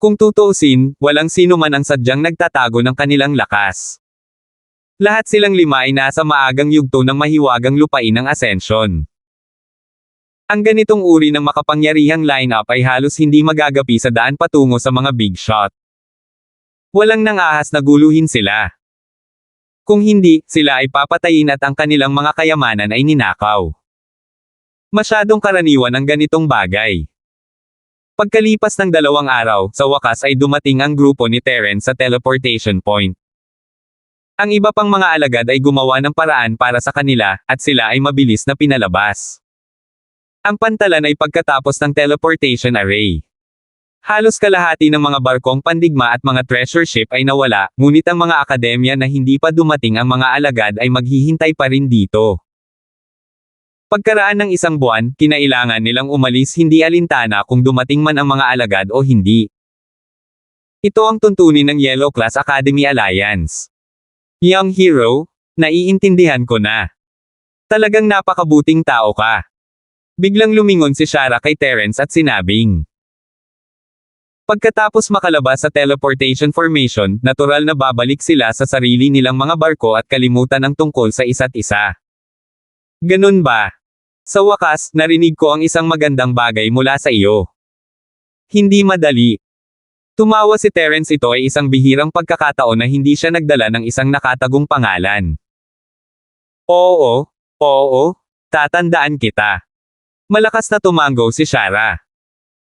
Kung tutuusin, walang sino man ang sadyang nagtatago ng kanilang lakas. Lahat silang 5 ay nasa maagang yugto ng mahiwagang lupain ng Ascension. Ang ganitong uri ng makapangyarihang lineup ay halos hindi magagapi sa daan patungo sa mga big shot. Walang nangahas na guluhin sila. Kung hindi, sila ay papatayin at ang kanilang mga kayamanan ay ninakaw. Masyadong karaniwan ang ganitong bagay. Pagkalipas ng 2 araw, sa wakas ay dumating ang grupo ni Terence sa teleportation point. Ang iba pang mga alagad ay gumawa ng paraan para sa kanila, at sila ay mabilis na pinalabas. Ang pantalan ay pagkatapos ng teleportation array. Halos kalahati ng mga barkong pandigma at mga treasure ship ay nawala, ngunit ang mga akademya na hindi pa dumating ang mga alagad ay maghihintay pa rin dito. Pagkaraan ng 1 buwan, kinailangan nilang umalis hindi alintana kung dumating man ang mga alagad o hindi. Ito ang tuntunin ng Yellow Class Academy Alliance. Young hero, naiintindihan ko na. Talagang napakabuting tao ka. Biglang lumingon si Shara kay Terence at sinabing. Pagkatapos makalabas sa teleportation formation, natural na babalik sila sa sarili nilang mga barko at kalimutan ang tungkol sa isa't isa. Ganun ba? Sa wakas, narinig ko ang isang magandang bagay mula sa iyo. Hindi madali. Tumawa si Terence, ito ay isang bihirang pagkakataon na hindi siya nagdala ng isang nakatagong pangalan. Oo, tatandaan kita. Malakas na tumango si Shara.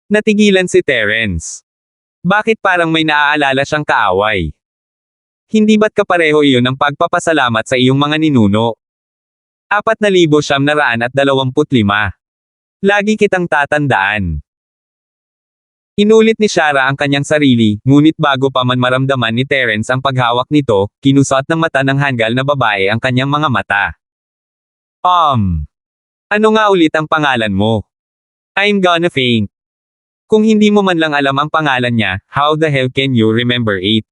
Natigilan si Terence. Bakit parang may naaalala siyang kaaway? Hindi ba't kapareho iyon ng pagpapasalamat sa iyong mga ninuno? 4,925. Lagi kitang tatandaan. Inulit ni Shara ang kanyang sarili, ngunit bago pa man maramdaman ni Terence ang paghawak nito, kinusot ng mata ng hanggal na babae ang kanyang mga mata. Ano nga ulit ang pangalan mo? I'm gonna faint. Kung hindi mo man lang alam ang pangalan niya, how the hell can you remember it?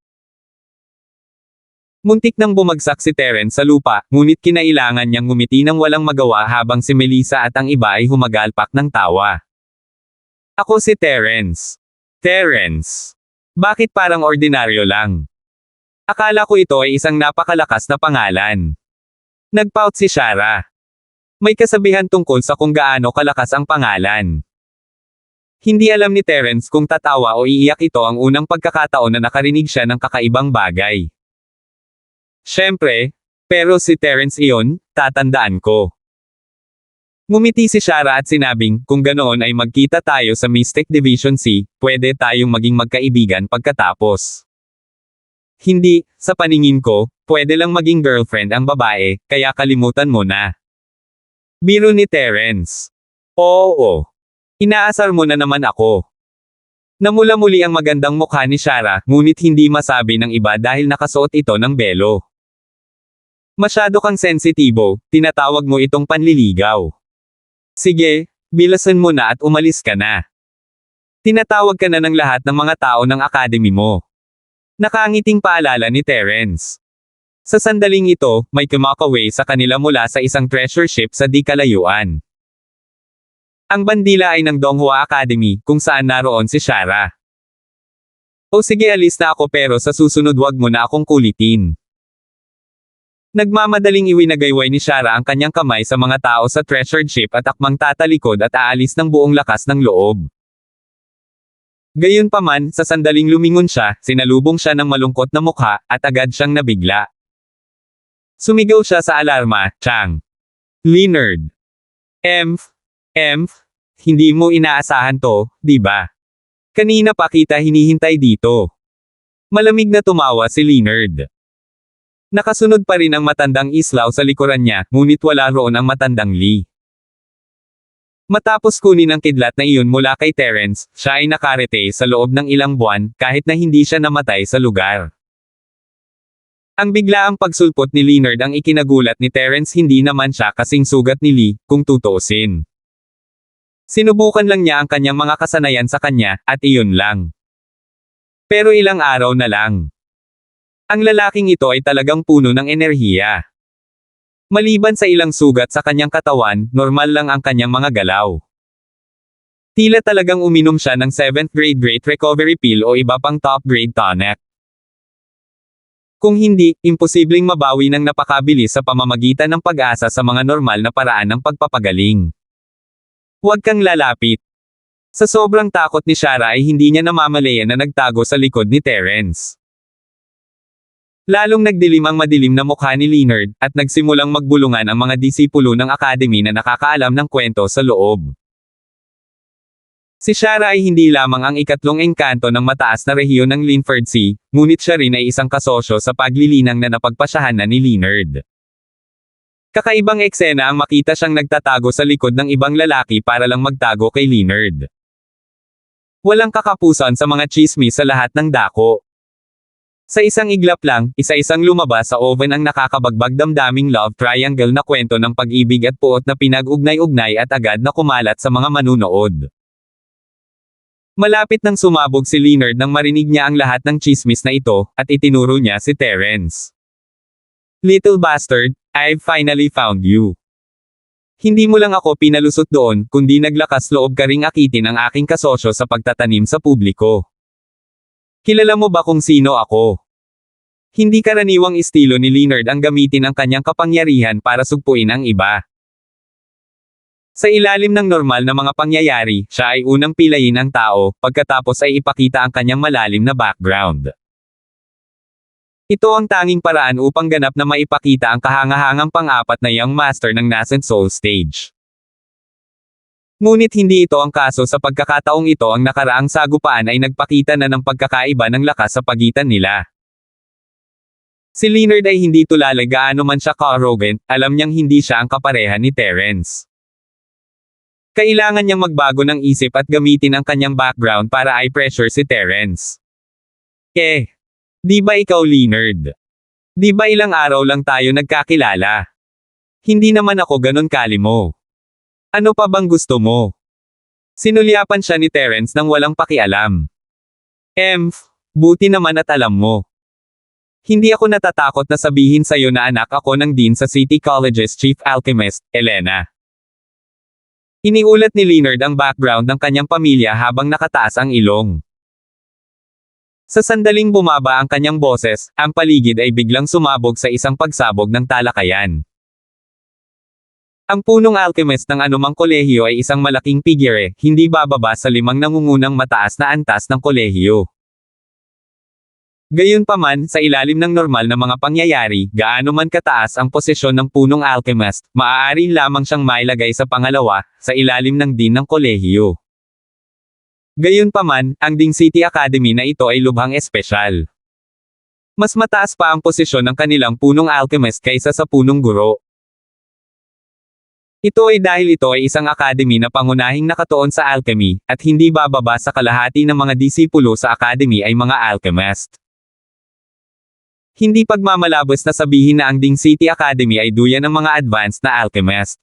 Muntik nang bumagsak si Terence sa lupa, ngunit kinailangan niyang ngumiti ng walang magawa habang si Melissa at ang iba ay humagalpak ng tawa. Ako si Terence. Terence. Bakit parang ordinaryo lang? Akala ko ito ay isang napakalakas na pangalan. Nagpout si Shara. May kasabihan tungkol sa kung gaano kalakas ang pangalan. Hindi alam ni Terence kung tatawa o iiyak. Ito ang unang pagkakataon na nakarinig siya ng kakaibang bagay. Siyempre, pero si Terence iyon, tatandaan ko. Ngumiti si Shara at sinabing, kung ganoon ay magkita tayo sa Mystic Division C, pwede tayong maging magkaibigan pagkatapos. Hindi, sa paningin ko, pwede lang maging girlfriend ang babae, kaya kalimutan mo na. Biro ni Terence. Oo. Inaasar mo na naman ako. Namula muli ang magandang mukha ni Shara, ngunit hindi masabi ng iba dahil nakasuot ito ng belo. Masyado kang sensitibo, tinatawag mo itong panliligaw. Sige, bilasan mo na at umalis ka na. Tinatawag ka na ng lahat ng mga tao ng academy mo. Nakangiting paalala ni Terence. Sa sandaling ito, may kumakaway sa kanila mula sa isang treasure ship sa di kalayuan. Ang bandila ay ng Donghua Academy, kung saan naroon si Shara. O sige, alis na ako, pero sa susunod wag mo na akong kulitin. Nagmamadaling iwinagayway ni Shara ang kanyang kamay sa mga tao sa treasured ship at akmang tatalikod at aalis ng buong lakas ng loob. Gayunpaman, sa sandaling lumingon siya, sinalubong siya ng malungkot na mukha, at agad siyang nabigla. Sumigaw siya sa alarma, Chang. Leonard. Hindi mo inaasahan to, di ba? Kanina pa kita hinihintay dito. Malamig na tumawa si Leonard. Nakasunod pa rin ang matandang Islaw sa likuran niya, ngunit wala roon ang matandang Lee. Matapos kunin ang kidlat na iyon mula kay Terence, siya ay nakarete sa loob ng ilang buwan, kahit na hindi siya namatay sa lugar. Ang biglaang pagsulpot ni Leonard ang ikinagulat ni Terence, hindi naman siya kasing sugat ni Lee, kung tutuusin. Sinubukan lang niya ang kanyang mga kasanayan sa kanya, at iyon lang. Pero ilang araw na lang. Ang lalaking ito ay talagang puno ng enerhiya. Maliban sa ilang sugat sa kanyang katawan, normal lang ang kanyang mga galaw. Tila talagang uminom siya ng 7th grade Great Recovery Pill o iba pang top grade tonic. Kung hindi, imposibleng mabawi ng napakabilis sa pamamagitan ng pag-asa sa mga normal na paraan ng pagpapagaling. Huwag kang lalapit. Sa sobrang takot ni Shara ay hindi niya namamalayan na nagtago sa likod ni Terence. Lalong nagdilim ang madilim na mukha ni Leonard, at nagsimulang magbulungan ang mga disipulo ng academy na nakakaalam ng kwento sa loob. Si Shara ay hindi lamang ang ikatlong engkanto ng mataas na rehiyon ng Linford Sea, ngunit siya rin ay isang kasosyo sa paglilinang na napagpasyahan na ni Leonard. Kakaibang eksena ang makita siyang nagtatago sa likod ng ibang lalaki para lang magtago kay Leonard. Walang kakapusan sa mga chismis sa lahat ng dako. Sa isang iglap lang, isa-isang lumabas sa oven ang nakakabagbag damdaming love triangle na kwento ng pag-ibig at puot na pinag-ugnay-ugnay at agad na kumalat sa mga manunood. Malapit nang sumabog si Leonard nang marinig niya ang lahat ng chismis na ito, at itinuro niya si Terence. Little bastard, I've finally found you. Hindi mo lang ako pinalusot doon, kundi naglakas loob ka ring akitin ang aking kasosyo sa pagtatanim sa publiko. Kilala mo ba kung sino ako? Hindi karaniwang estilo ni Leonard ang gamitin ang kanyang kapangyarihan para sugpuin ang iba. Sa ilalim ng normal na mga pangyayari, siya ay unang pilayin ang tao, pagkatapos ay ipakita ang kanyang malalim na background. Ito ang tanging paraan upang ganap na maipakita ang kahangahangang pang-apat na young master ng nascent soul stage. Ngunit hindi ito ang kaso. Sa pagkakataong ito, ang nakaraang sagupaan ay nagpakita na ng pagkakaiba ng lakas sa pagitan nila. Si Leonard ay hindi tulala gaano man siya ka-arrogant, alam niyang hindi siya ang kapareha ni Terence. Kailangan niyang magbago ng isip at gamitin ang kanyang background para i-pressure si Terence. Di ba ikaw Leonard? Di ba ilang araw lang tayo nagkakilala? Hindi naman ako ganun kalimo. Ano pa bang gusto mo? Sinulyapan siya ni Terence nang walang pakialam. Buti naman at alam mo. Hindi ako natatakot na sabihin sa'yo na anak ako ng Dean sa City College's Chief Alchemist, Elena. Iniulat ni Leonard ang background ng kanyang pamilya habang nakataas ang ilong. Sa sandaling bumaba ang kanyang boses, ang paligid ay biglang sumabog sa isang pagsabog ng talakayan. Ang punong alchemist ng anumang kolehiyo ay isang malaking figure, hindi bababa sa 5 nangungunang mataas na antas ng kolehiyo. Gayunpaman, sa ilalim ng normal na mga pangyayari, gaano man kataas ang posisyon ng punong alchemist, maaari lamang siyang mailagay sa pangalawa, sa ilalim ng dean ng kolehiyo. Gayunpaman, ang Ding City Academy na ito ay lubhang espesyal. Mas mataas pa ang posisyon ng kanilang punong alchemist kaysa sa punong guro. Ito ay dahil ito ay isang academy na pangunahing nakatuon sa alchemy, at hindi bababa sa kalahati ng mga disipulo sa academy ay mga alchemist. Hindi pagmamalabos na sabihin na ang Ding City Academy ay duyan ng mga advanced na alchemist.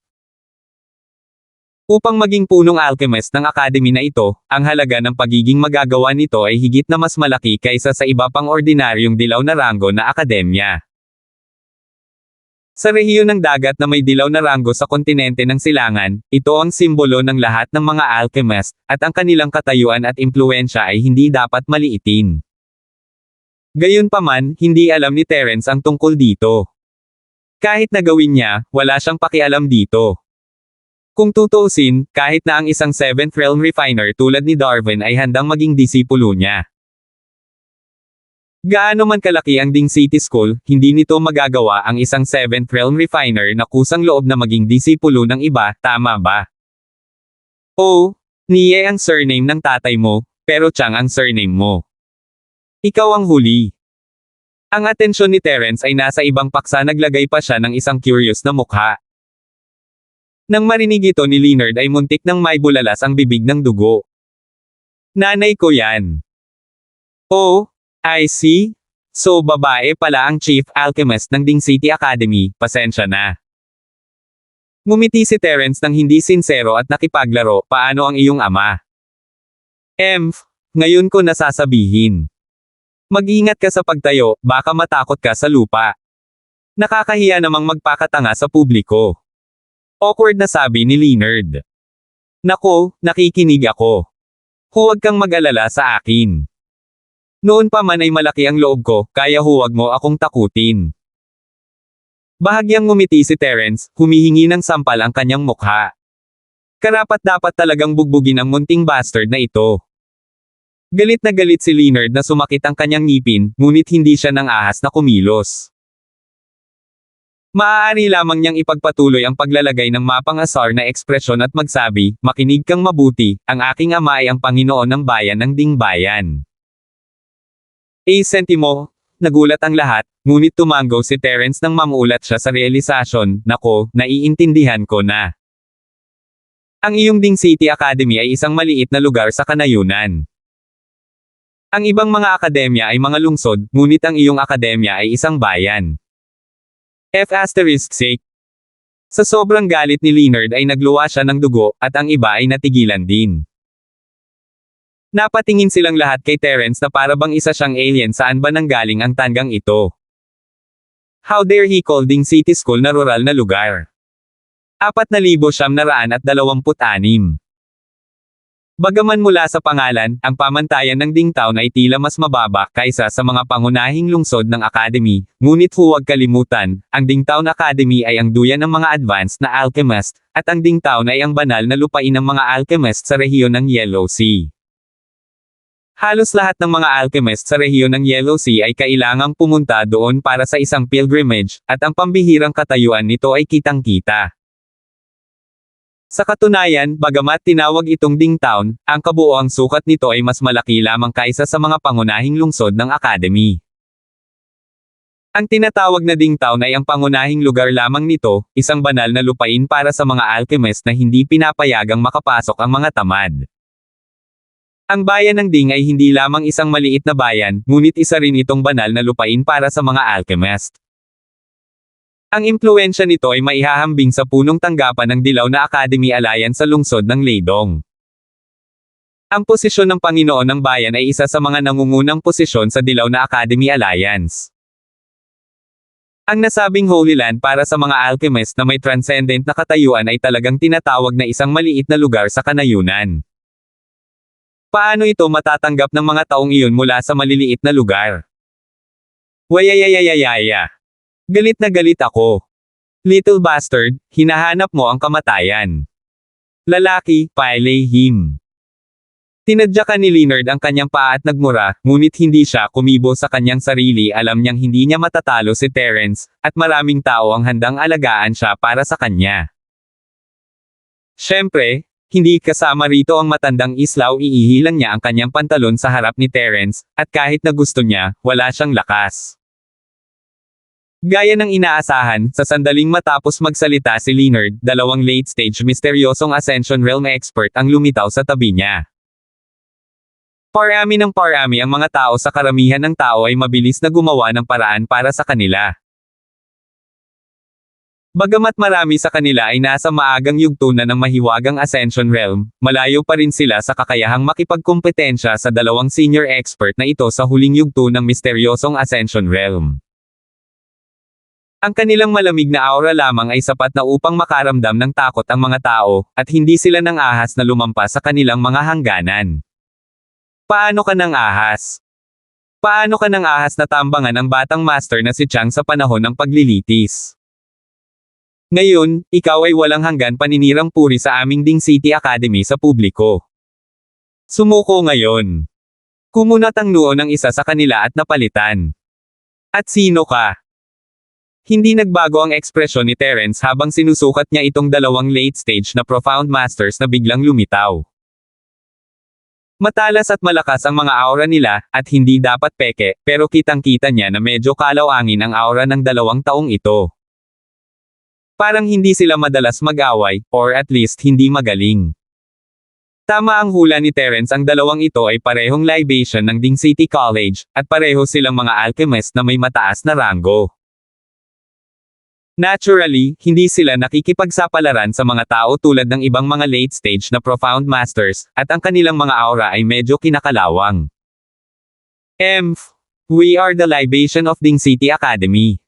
Upang maging punong alchemist ng academy na ito, ang halaga ng pagiging magagawa nito ay higit na mas malaki kaysa sa iba pang ordinaryong dilaw na ranggo na akademya. Sa rehiyon ng dagat na may dilaw na ranggo sa kontinente ng Silangan, ito ang simbolo ng lahat ng mga alchemist, at ang kanilang katayuan at impluwensya ay hindi dapat maliitin. Gayunpaman, hindi alam ni Terence ang tungkol dito. Kahit na gawin niya, wala siyang pakialam dito. Kung tutuusin, kahit na ang isang 7th realm refiner tulad ni Darwin ay handang maging disipulo niya. Gaano man kalaki ang Ding City School, hindi nito magagawa ang isang 7th realm refiner na kusang loob na maging disipulo ng iba, tama ba? Nie ang surname ng tatay mo, pero Chang ang surname mo. Ikaw ang huli. Ang atensyon ni Terence ay nasa ibang paksa, naglagay pa siya ng isang curious na mukha. Nang marinig ito ni Leonard ay muntik nang maibulalas ang bibig ng dugo. Nanay ko yan. I see. So babae pala ang Chief Alchemist ng Ding City Academy, pasensya na. Ngumiti si Terence nang hindi sinsero at nakipaglaro, paano ang iyong ama? Ngayon ko nasasabihin. Mag-ingat ka sa pagtayo, baka matakot ka sa lupa. Nakakahiya namang magpakatanga sa publiko. Awkward na sabi ni Leonard. Nako, nakikinig ako. Huwag kang mag-alala sa akin. Noon pa man ay malaki ang loob ko, kaya huwag mo akong takutin. Bahagyang ngumiti si Terence, humihingi ng sampal ang kanyang mukha. Karapat-dapat talagang bugbugin ang munting bastard na ito. Galit na galit si Leonard na sumakit ang kanyang ngipin, ngunit hindi siya nang ahas na kumilos. Maaari lamang niyang ipagpatuloy ang paglalagay ng mapang-asar na ekspresyon at magsabi, makinig kang mabuti, ang aking ama ay ang Panginoon ng bayan ng Ding Bayan. Sentimo, nagulat ang lahat, ngunit tumanggo si Terence nang mamuulat siya sa realisasyon, nako, naiintindihan ko na. Ang iyong Ding City Academy ay isang maliit na lugar sa kanayunan. Ang ibang mga akademya ay mga lungsod, ngunit ang iyong akademya ay isang bayan. ****. Sa sobrang galit ni Leonard ay nagluwa siya ng dugo, at ang iba ay natigilan din. Napatingin silang lahat kay Terence na para bang isa siyang alien, saan ba nanggaling ang tanggang ito? How dare he call Ding City School na rural na lugar? 4,926. Bagaman mula sa pangalan, ang pamantayan ng Ding Town ay tila mas mababa kaysa sa mga pangunahing lungsod ng academy, ngunit huwag kalimutan, ang Ding Town Academy ay ang duyan ng mga advanced na alchemist, at ang Ding Town ay ang banal na lupain ng mga alchemist sa rehiyon ng Yellow Sea. Halos lahat ng mga alchemist sa rehiyon ng Yellow Sea ay kailangang pumunta doon para sa isang pilgrimage, at ang pambihirang katayuan nito ay kitang-kita. Sa katunayan, bagamat tinawag itong Ding Town, ang kabuoang sukat nito ay mas malaki lamang kaysa sa mga pangunahing lungsod ng academy. Ang tinatawag na Ding Town ay ang pangunahing lugar lamang nito, isang banal na lupain para sa mga alchemist na hindi pinapayagang makapasok ang mga tamad. Ang bayan ng Ding ay hindi lamang isang maliit na bayan, ngunit isa rin itong banal na lupain para sa mga alchemist. Ang impluwensya nito ay maihahambing sa punong tanggapan ng Dilaw na Academy Alliance sa lungsod ng Leidong. Ang posisyon ng Panginoon ng Bayan ay isa sa mga nangungunang posisyon sa Dilaw na Academy Alliance. Ang nasabing Holy Land para sa mga alchemist na may transcendent na katayuan ay talagang tinatawag na isang maliit na lugar sa kanayunan. Paano ito matatanggap ng mga taong iyon mula sa maliliit na lugar? Wayayayayayaya. Galit na galit ako. Little bastard, hinahanap mo ang kamatayan. Lalaki, palehim. Tinadyakan ni Leonard ang kanyang paa at nagmura, ngunit hindi siya kumibo sa kanyang sarili. Alam niyang hindi niya matatalo si Terence, at maraming tao ang handang alagaan siya para sa kanya. Siyempre, hindi kasama rito ang matandang islaw. Iihilang niya ang kanyang pantalon sa harap ni Terence, at kahit na gusto niya, wala siyang lakas. Gaya ng inaasahan, sa sandaling matapos magsalita si Leonard, dalawang late-stage misteryosong Ascension Realm expert ang lumitaw sa tabi niya. Parami ng parami ang mga tao. Sa karamihan ng tao ay mabilis na gumawa ng paraan para sa kanila. Bagamat marami sa kanila ay nasa maagang yugto na ng mahiwagang Ascension Realm, malayo pa rin sila sa kakayahang makipagkompetensya sa dalawang senior expert na ito sa huling yugto ng misteryosong Ascension Realm. Ang kanilang malamig na aura lamang ay sapat na upang makaramdam ng takot ang mga tao, at hindi sila nang ahas na lumampas sa kanilang mga hangganan. Paano ka nang ahas? Paano ka nang ahas na tambangan ang batang master na si Chang sa panahon ng paglilitis? Ngayon, ikaw ay walang hanggan paninirang puri sa aming Ding City Academy sa publiko. Sumuko ngayon. Kumunat ang noo ng isa sa kanila at napalitan. At sino ka? Hindi nagbago ang ekspresyon ni Terence habang sinusukat niya itong dalawang late-stage na Profound Masters na biglang lumitaw. Matalas at malakas ang mga aura nila, at hindi dapat peke, pero kitang-kita niya na medyo kalawangin ang aura ng dalawang taong ito. Parang hindi sila madalas mag-away, or at least hindi magaling. Tama ang hula ni Terence, ang dalawang ito ay parehong libation ng Ding City College, at pareho silang mga alchemist na may mataas na ranggo. Naturally, hindi sila nakikipagsapalaran sa mga tao tulad ng ibang mga late-stage na Profound Masters, at ang kanilang mga aura ay medyo kinakalawang. We are the libation of Ding City Academy.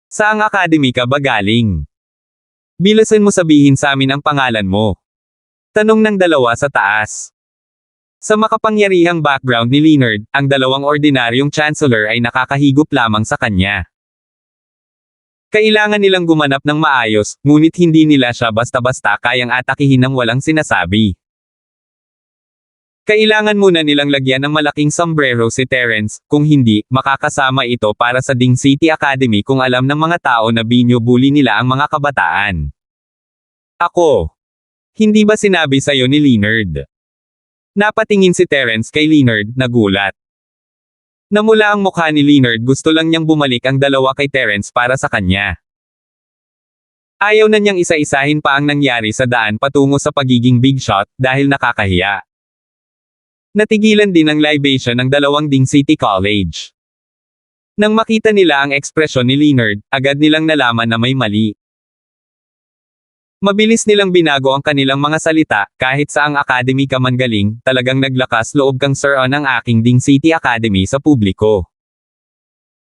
Saang academy ka ba galing? Bilasan mo sabihin sa amin ang pangalan mo. Tanong ng dalawa sa taas. Sa makapangyarihang background ni Leonard, ang dalawang ordinaryong chancellor ay nakakahigop lamang sa kanya. Kailangan nilang gumanap ng maayos, ngunit hindi nila siya basta-basta kayang atakihin ng walang sinasabi. Kailangan muna nilang lagyan ng malaking sombrero si Terence, kung hindi, makakasama ito para sa Ding City Academy kung alam ng mga tao na binubuli nila ang mga kabataan. Ako. Hindi ba sinabi sa'yo ni Leonard? Napatingin si Terence kay Leonard, nagulat. Namula ang mukha ni Leonard, gusto lang niyang bumalik ang dalawa kay Terence para sa kanya. Ayaw na niyang isa-isahin pa ang nangyari sa daan patungo sa pagiging big shot, dahil nakakahiya. Natigilan din ang libation ng dalawang Ding City College. Nang makita nila ang ekspresyon ni Leonard, agad nilang nalaman na may mali. Mabilis nilang binago ang kanilang mga salita, kahit saang academy ka man galing, talagang naglakas loob kang sir-on ang aking Ding City Academy sa publiko.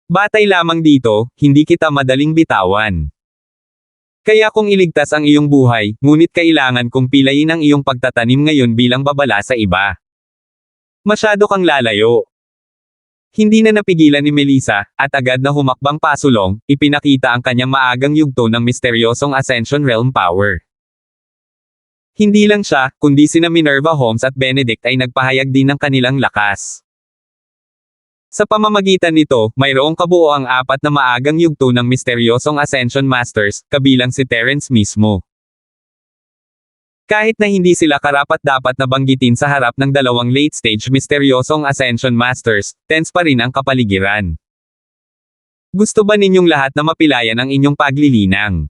Batay lamang dito, hindi kita madaling bitawan. Kaya kung iligtas ang iyong buhay, ngunit kailangan kong pilayin ang iyong pagtatanim ngayon bilang babala sa iba. Masyado kang lalayo. Hindi na napigilan ni Melissa, at agad na humakbang pasulong, ipinakita ang kanyang maagang yugto ng misteryosong Ascension Realm power. Hindi lang siya, kundi sina Minerva Holmes at Benedict ay nagpahayag din ng kanilang lakas. Sa pamamagitan nito, mayroong kabuoang apat na maagang yugto ng misteryosong Ascension Masters, kabilang si Terence mismo. Kahit na hindi sila karapat-dapat na banggitin sa harap ng dalawang late-stage misteryosong Ascension Masters, tense pa rin ang kapaligiran. Gusto ba ninyong lahat na mapilayan ang inyong paglilinang?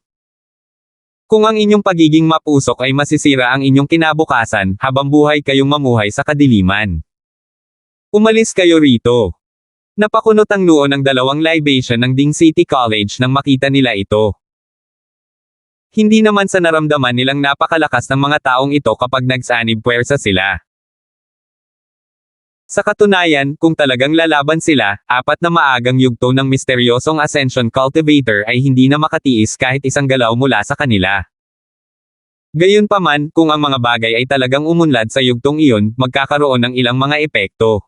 Kung ang inyong pagiging mapusok ay masisira ang inyong kinabukasan, habang buhay kayong mamuhay sa kadiliman. Umalis kayo rito. Napakunot ang noo ng dalawang libation ng Ding City College nang makita nila ito. Hindi naman sa naramdaman nilang napakalakas ng mga taong ito kapag nagsanib puwersa sila. Sa katunayan, kung talagang lalaban sila, apat na maagang yugto ng misteryosong Ascension Cultivator ay hindi na makatiis kahit isang galaw mula sa kanila. Gayunpaman, kung ang mga bagay ay talagang umunlad sa yugtong iyon, magkakaroon ng ilang mga epekto.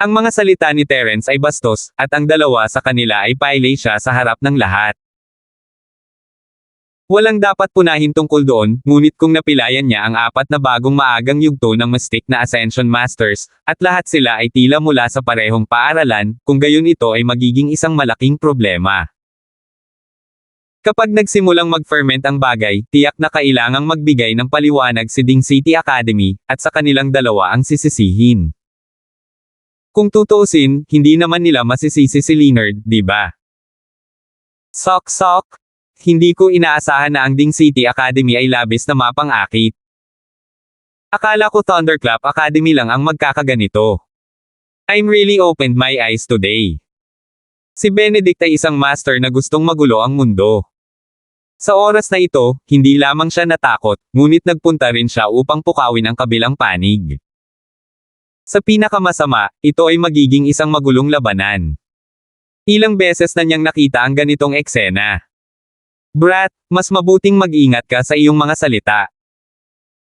Ang mga salita ni Terence ay bastos, at ang dalawa sa kanila ay pailay siya sa harap ng lahat. Walang dapat punahin tungkol doon, ngunit kung napilayan niya ang apat na bagong maagang yugto ng Mystic na Ascension Masters, at lahat sila ay tila mula sa parehong paaralan, kung gayon ito ay magiging isang malaking problema. Kapag nagsimulang mag-ferment ang bagay, tiyak na kailangang magbigay ng paliwanag si Ding City Academy, at sa kanilang dalawa ang sisisihin. Kung tutuusin, hindi naman nila masisisi si Leonard, di ba? Sok. Hindi ko inaasahan na ang Ding City Academy ay labis na mapang-akit. Akala ko Thunderclap Academy lang ang magkakaganito. I'm really opened my eyes today. Si Benedict ay isang master na gustong magulo ang mundo. Sa oras na ito, hindi lamang siya natakot, ngunit nagpunta rin siya upang pukawin ang kabilang panig. Sa pinakamasama, ito ay magiging isang magulong labanan. Ilang beses na niyang nakita ang ganitong eksena. Brat, mas mabuting mag-ingat ka sa iyong mga salita.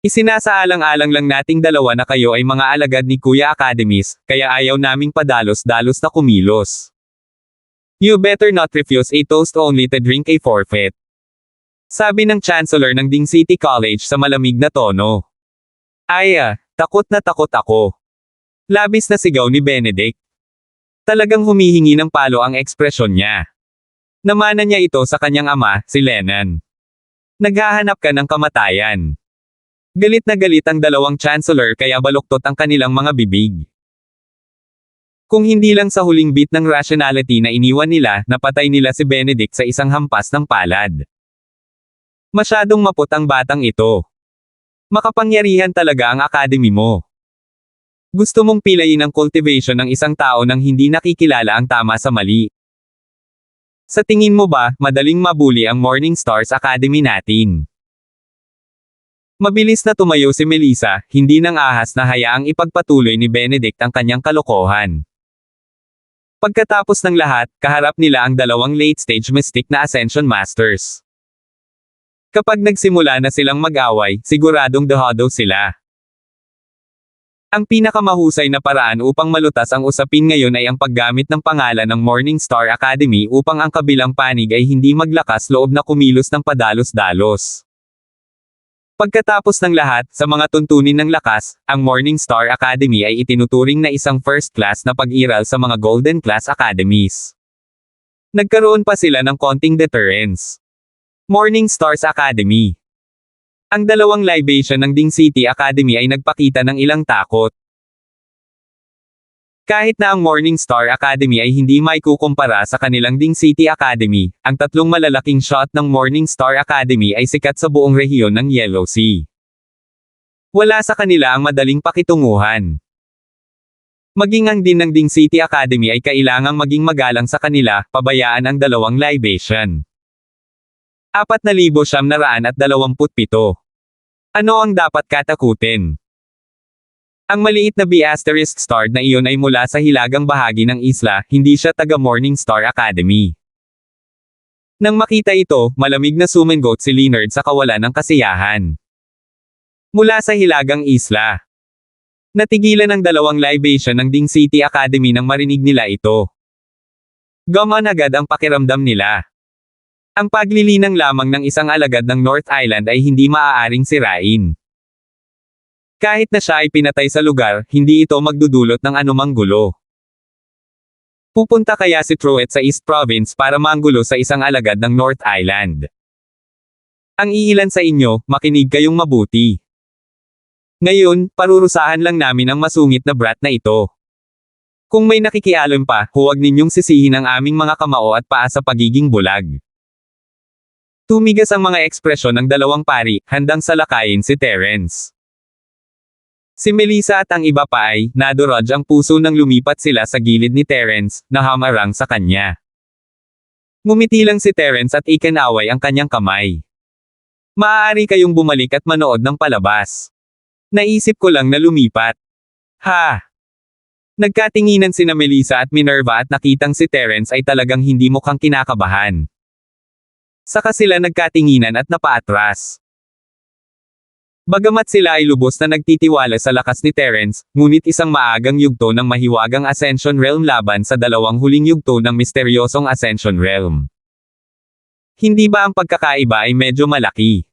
Isinasaalang-alang lang nating dalawa na kayo ay mga alagad ni Kuya Academies, kaya ayaw naming padalos-dalos na kumilos. You better not refuse a toast only to drink a forfeit. Sabi ng Chancellor ng Ding City College sa malamig na tono. Takot na takot ako. Labis na sigaw ni Benedict. Talagang humihingi ng palo ang ekspresyon niya. Namana niya ito sa kanyang ama, si Lennon. Naghahanap ka ng kamatayan. Galit na galit ang dalawang chancellor kaya baluktot ang kanilang mga bibig. Kung hindi lang sa huling bit ng rationality na iniwan nila, napatay nila si Benedict sa isang hampas ng palad. Masyadong maput ang batang ito. Makapangyarihan talaga ang academy mo. Gusto mong pilayin ang cultivation ng isang tao nang hindi nakikilala ang tama sa mali. Sa tingin mo ba, madaling mabuli ang Morning Stars Academy natin? Mabilis na tumayo si Melissa, hindi nang ahas na hayaang ipagpatuloy ni Benedict ang kanyang kalokohan. Pagkatapos ng lahat, kaharap nila ang dalawang late-stage Mystic na Ascension Masters. Kapag nagsimula na silang mag-away, siguradong dehado sila. Ang pinakamahusay na paraan upang malutas ang usapin ngayon ay ang paggamit ng pangalan ng Morning Star Academy upang ang kabilang panig ay hindi maglakas loob na kumilos ng padalos-dalos. Pagkatapos ng lahat, sa mga tuntunin ng lakas, ang Morning Star Academy ay itinuturing na isang first class na pag-iral sa mga Golden Class Academies. Nagkaroon pa sila ng konting deterrence. Morning Stars Academy. Ang dalawang libation ng Ding City Academy ay nagpakita ng ilang takot. Kahit na ang Morning Star Academy ay hindi maikukumpara sa kanilang Ding City Academy, ang tatlong malalaking shot ng Morning Star Academy ay sikat sa buong rehiyon ng Yellow Sea. Wala sa kanila ang madaling pakitunguhan. Maging ang din ng Ding City Academy ay kailangang maging magalang sa kanila, pabayaan ang dalawang libation. 4,927. Ano ang dapat katakutin? Ang maliit na B** star na iyon ay mula sa hilagang bahagi ng isla, hindi siya taga Morning Star Academy. Nang makita ito, malamig na sumingot si Leonard sa kawalan ng kasiyahan. Mula sa hilagang isla. Natigilan ang dalawang libation ng Ding City Academy nang marinig nila ito. Gumaan agad ang pakiramdam nila. Ang paglilinang lamang ng isang alagad ng North Island ay hindi maaaring sirain. Kahit na siya ay pinatay sa lugar, hindi ito magdudulot ng anumang gulo. Pupunta kaya si Truett sa East Province para manggulo sa isang alagad ng North Island? Ang iilan sa inyo, makinig kayong mabuti. Ngayon, parurusahan lang namin ang masungit na brat na ito. Kung may nakikialam pa, huwag ninyong sisihin ang aming mga kamao at paa sa pagiging bulag. Tumigas ang mga ekspresyon ng dalawang pari, handang salakayin si Terence. Si Melissa at ang iba pa ay, nadurog ang puso nang lumipat sila sa gilid ni Terence, na hamarang sa kanya. Ngumiti lang si Terence at ikinaway ang kanyang kamay. Maaari kayong bumalik at manood ng palabas. Naisip ko lang na lumipat. Ha! Nagkatinginan sina Melissa at Minerva at nakitang si Terence ay talagang hindi mukhang kinakabahan. Saka sila nagkatinginan at napaatras. Bagamat sila ay lubos na nagtitiwala sa lakas ni Terence, ngunit isang maagang yugto ng mahiwagang Ascension Realm laban sa dalawang huling yugto ng misteryosong Ascension Realm. Hindi ba ang pagkakaiba ay medyo malaki?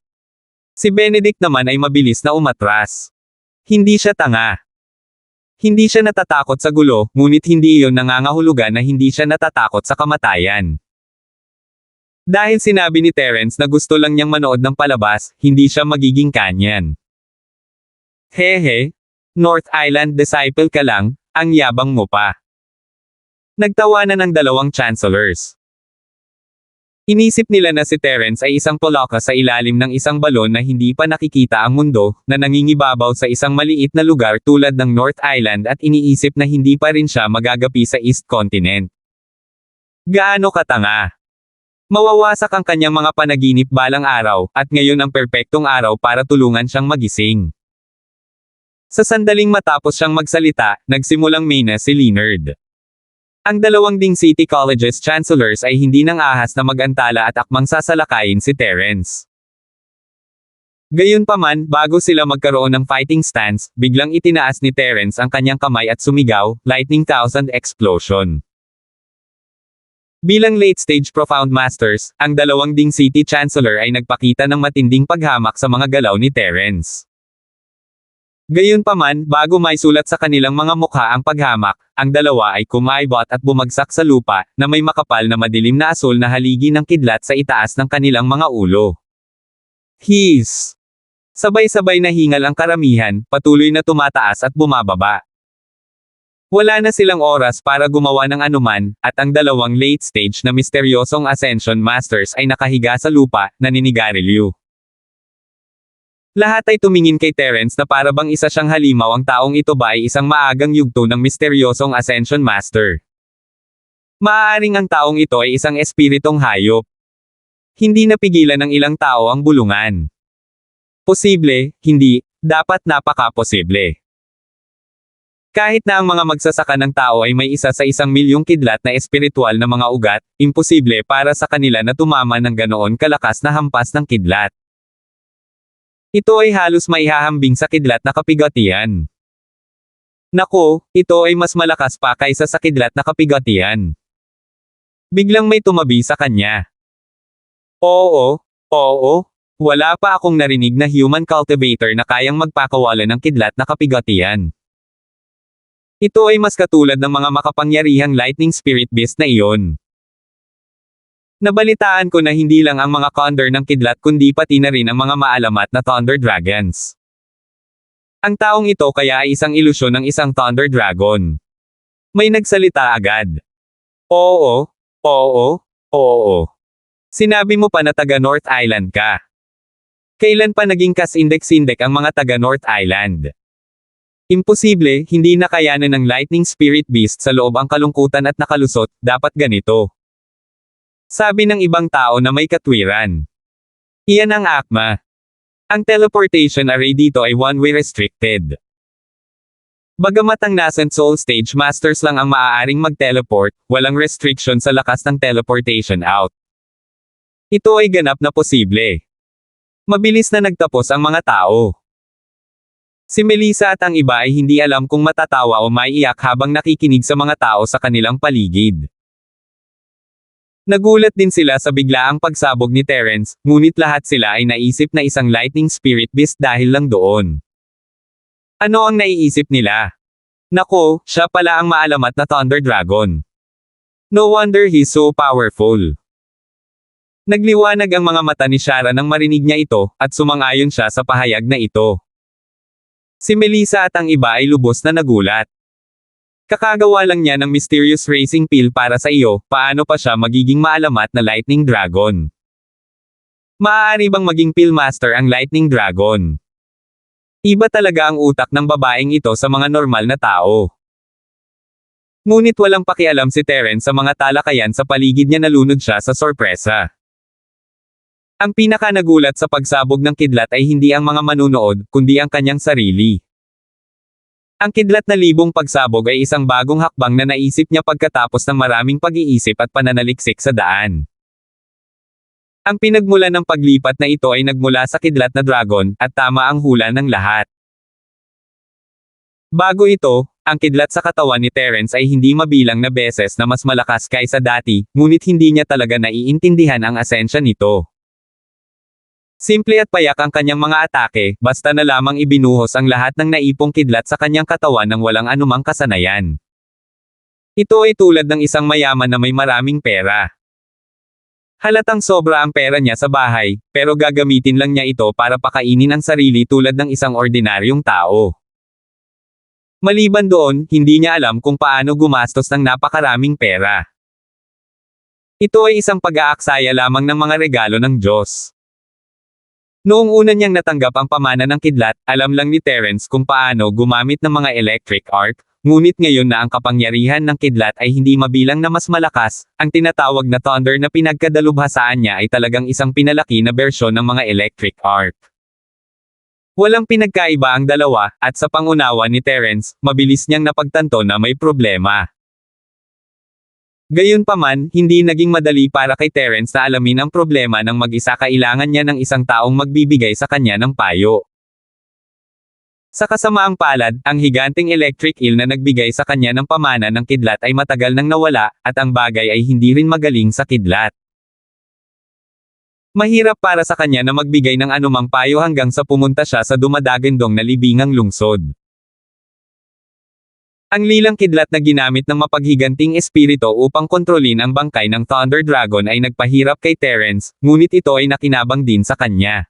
Si Benedict naman ay mabilis na umatras. Hindi siya tanga. Hindi siya natatakot sa gulo, ngunit hindi iyon nangangahulugan na hindi siya natatakot sa kamatayan. Dahil sinabi ni Terence na gusto lang niyang manood ng palabas, hindi siya magiging kanyan. Hehe, North Island disciple ka lang, ang yabang mo pa. Nagtawanan ang dalawang chancellors. Inisip nila na si Terence ay isang poloka sa ilalim ng isang balon na hindi pa nakikita ang mundo, na nangingibabaw sa isang maliit na lugar tulad ng North Island at iniisip na hindi pa rin siya magagapi sa East Continent. Gaano katanga? Mawawasak ang kanyang mga panaginip balang araw, at ngayon ang perpektong araw para tulungan siyang magising. Sa sandaling matapos siyang magsalita, nagsimulang mina si Leonard. Ang dalawang ding City Colleges Chancellors ay hindi nang ahas na magantala at akmang sasalakayin si Terence. Gayunpaman, bago sila magkaroon ng fighting stance, biglang itinaas ni Terence ang kanyang kamay at sumigaw, Lightning Thousand Explosion. Bilang late-stage Profound Masters, ang dalawang ding City Chancellor ay nagpakita ng matinding paghamak sa mga galaw ni Terence. Gayunpaman, bago may sulat sa kanilang mga mukha ang paghamak, ang dalawa ay kumaibot at bumagsak sa lupa, na may makapal na madilim na asul na haligi ng kidlat sa itaas ng kanilang mga ulo. Hiss! Sabay-sabay na hingal ang karamihan, patuloy na tumataas at bumababa. Wala na silang oras para gumawa ng anuman, at ang dalawang late stage na misteryosong Ascension Masters ay nakahiga sa lupa, naninigarilyo. Lahat ay tumingin kay Terence na para bang isa siyang halimaw. Ang taong ito ba ay isang maagang yugto ng misteryosong Ascension Master? Maaaring ang taong ito ay isang espiritong hayop. Hindi napigilan ng ilang tao ang bulungan. Posible, hindi, dapat napaka-posible. Kahit na ang mga magsasaka ng tao ay may isa sa 1,000,000 kidlat na espiritual na mga ugat, imposible para sa kanila na tumama ng ganoon kalakas na hampas ng kidlat. Ito ay halos maihahambing sa kidlat na kapigatian. Nako, ito ay mas malakas pa kaysa sa kidlat na kapigatian. Biglang may tumabi sa kanya. Oo, wala pa akong narinig na human cultivator na kayang magpakawala ng kidlat na kapigatian. Ito ay mas katulad ng mga makapangyarihang lightning spirit beast na iyon. Nabalitaan ko na hindi lang ang mga condor ng kidlat kundi pati na rin ang mga maalamat na thunder dragons. Ang taong ito kaya ay isang ilusyon ng isang thunder dragon. May nagsalita agad. Oo. Sinabi mo pa na taga North Island ka. Kailan pa naging kas-index-index ang mga taga North Island? Imposible, hindi nakayanan ng lightning spirit beast sa loob ang kalungkutan at nakalusot, dapat ganito. Sabi ng ibang tao na may katwiran. Iyan ang akma. Ang teleportation array dito ay one-way restricted. Bagamat ang nascent soul stage masters lang ang maaaring mag-teleport, walang restriction sa lakas ng teleportation out. Ito ay ganap na posible. Mabilis na nagtapos ang mga tao. Si Melissa at ang iba ay hindi alam kung matatawa o maiiyak habang nakikinig sa mga tao sa kanilang paligid. Nagulat din sila sa biglaang pagsabog ni Terence, ngunit lahat sila ay naisip na isang lightning spirit beast dahil lang doon. Ano ang naiisip nila? Nako, siya pala ang maalamat na Thunder Dragon. No wonder he's so powerful. Nagliwanag ang mga mata ni Shara nang marinig niya ito, at sumang-ayon siya sa pahayag na ito. Si Melissa at ang iba ay lubos na nagulat. Kakagawa lang niya ng mysterious racing pill para sa iyo, paano pa siya magiging maalamat na Lightning Dragon? Maaari bang maging pill master ang Lightning Dragon? Iba talaga ang utak ng babaeng ito sa mga normal na tao. Ngunit walang pakialam si Terence sa mga talakayan sa paligid niya, nalunod siya sa sorpresa. Ang pinaka-nagulat sa pagsabog ng kidlat ay hindi ang mga manunood, kundi ang kanyang sarili. Ang kidlat na libong pagsabog ay isang bagong hakbang na naisip niya pagkatapos ng maraming pag-iisip at pananaliksik sa daan. Ang pinagmulan ng paglipat na ito ay nagmula sa kidlat na dragon, at tama ang hula ng lahat. Bago ito, ang kidlat sa katawan ni Terence ay hindi mabilang na beses na mas malakas kaysa dati, ngunit hindi niya talaga naiintindihan ang asensya nito. Simple at payak ang kanyang mga atake, basta na lamang ibinuhos ang lahat ng naipong kidlat sa kanyang katawan ng walang anumang kasanayan. Ito ay tulad ng isang mayaman na may maraming pera. Halatang sobra ang pera niya sa bahay, pero gagamitin lang niya ito para pakainin ang sarili tulad ng isang ordinaryong tao. Maliban doon, hindi niya alam kung paano gumastos ng napakaraming pera. Ito ay isang pag-aaksaya lamang ng mga regalo ng Diyos. Noong una niyang natanggap ang pamana ng kidlat, alam lang ni Terence kung paano gumamit ng mga electric arc, ngunit ngayon na ang kapangyarihan ng kidlat ay hindi mabilang na mas malakas, ang tinatawag na thunder na pinagkadalubhasaan niya ay talagang isang pinalaki na bersyon ng mga electric arc. Walang pinagkaiba ang dalawa, at sa pangunawa ni Terence, mabilis niyang napagtanto na may problema. Gayunpaman, hindi naging madali para kay Terence na alamin ang problema ng mag-isa, kailangan niya ng isang taong magbibigay sa kanya ng payo. Sa kasamaang palad, ang higanting electric eel na nagbigay sa kanya ng pamana ng kidlat ay matagal nang nawala, at ang bagay ay hindi rin magaling sa kidlat. Mahirap para sa kanya na magbigay ng anumang payo hanggang sa pumunta siya sa dumadagandong na libingang lungsod. Ang lilang kidlat na ginamit ng mapaghiganting espiritu upang kontrolin ang bangkay ng Thunder Dragon ay nagpahirap kay Terence, ngunit ito ay nakinabang din sa kanya.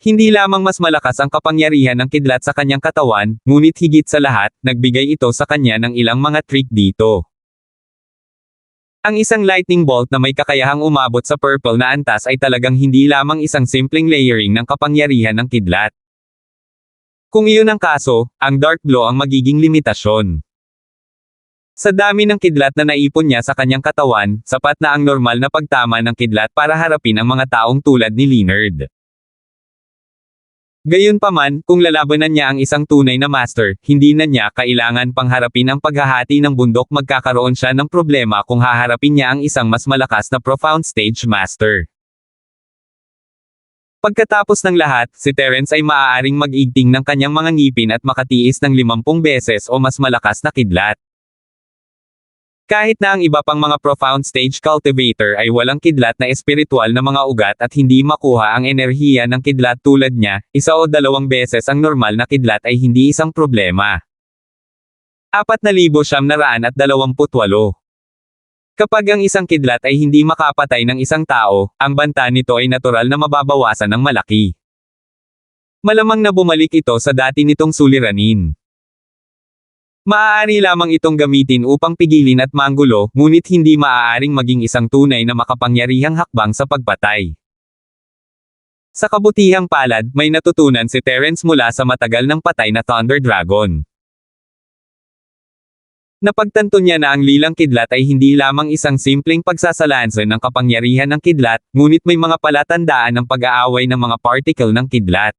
Hindi lamang mas malakas ang kapangyarihan ng kidlat sa kanyang katawan, ngunit higit sa lahat, nagbigay ito sa kanya ng ilang mga trick dito. Ang isang lightning bolt na may kakayahang umabot sa purple na antas ay talagang hindi lamang isang simpleng layering ng kapangyarihan ng kidlat. Kung iyon ang kaso, ang dark glow ang magiging limitasyon. Sa dami ng kidlat na naipon niya sa kanyang katawan, sapat na ang normal na pagtama ng kidlat para harapin ang mga taong tulad ni Leonard. Gayunpaman, kung lalabanan niya ang isang tunay na master, hindi na niya kailangan pang harapin ang paghahati ng bundok. Magkakaroon siya ng problema kung haharapin niya ang isang mas malakas na profound stage master. Pagkatapos ng lahat, si Terence ay maaaring mag-igting ng kanyang mga ngipin at makatiis ng 50 beses o mas malakas na kidlat. Kahit na ang iba pang mga profound stage cultivator ay walang kidlat na espiritual na mga ugat at hindi makuha ang enerhiya ng kidlat tulad niya, 1 o 2 beses ang normal na kidlat ay hindi isang problema. 4,928. Kapag ang isang kidlat ay hindi makapatay ng isang tao, ang banta nito ay natural na mababawasan ng malaki. Malamang na bumalik ito sa dati nitong suliranin. Maaari lamang itong gamitin upang pigilin at manggulo, ngunit hindi maaaring maging isang tunay na makapangyarihang hakbang sa pagpatay. Sa kabutihang palad, may natutunan si Terence mula sa matagal ng patay na Thunder Dragon. Napagtanto niya na ang lilang kidlat ay hindi lamang isang simpleng pagsasalansan ng kapangyarihan ng kidlat, ngunit may mga palatandaan ng pag-aaway ng mga particle ng kidlat.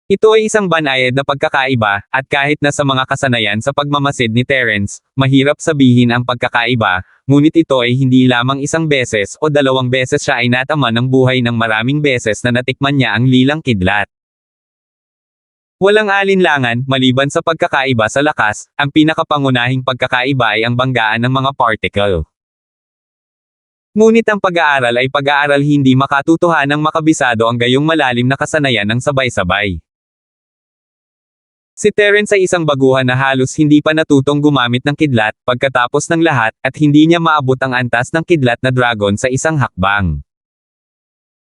Ito ay isang banayad na pagkakaiba, at kahit na sa mga kasanayan sa pagmamasid ni Terence, mahirap sabihin ang pagkakaiba, ngunit ito ay hindi lamang 1 beses o 2 beses siya ay natama ng buhay ng maraming beses na natikman niya ang lilang kidlat. Walang alinlangan, maliban sa pagkakaiba sa lakas, ang pinakapangunahing pagkakaiba ay ang banggaan ng mga particle. Ngunit ang pag-aaral ay pag-aaral, hindi makatutuhanang makabisado ang gayong malalim na kasanayan ng sabay-sabay. Si Terence ay isang baguhan na halos hindi pa natutong gumamit ng kidlat, pagkatapos ng lahat, at hindi niya maabot ang antas ng kidlat na dragon sa isang hakbang.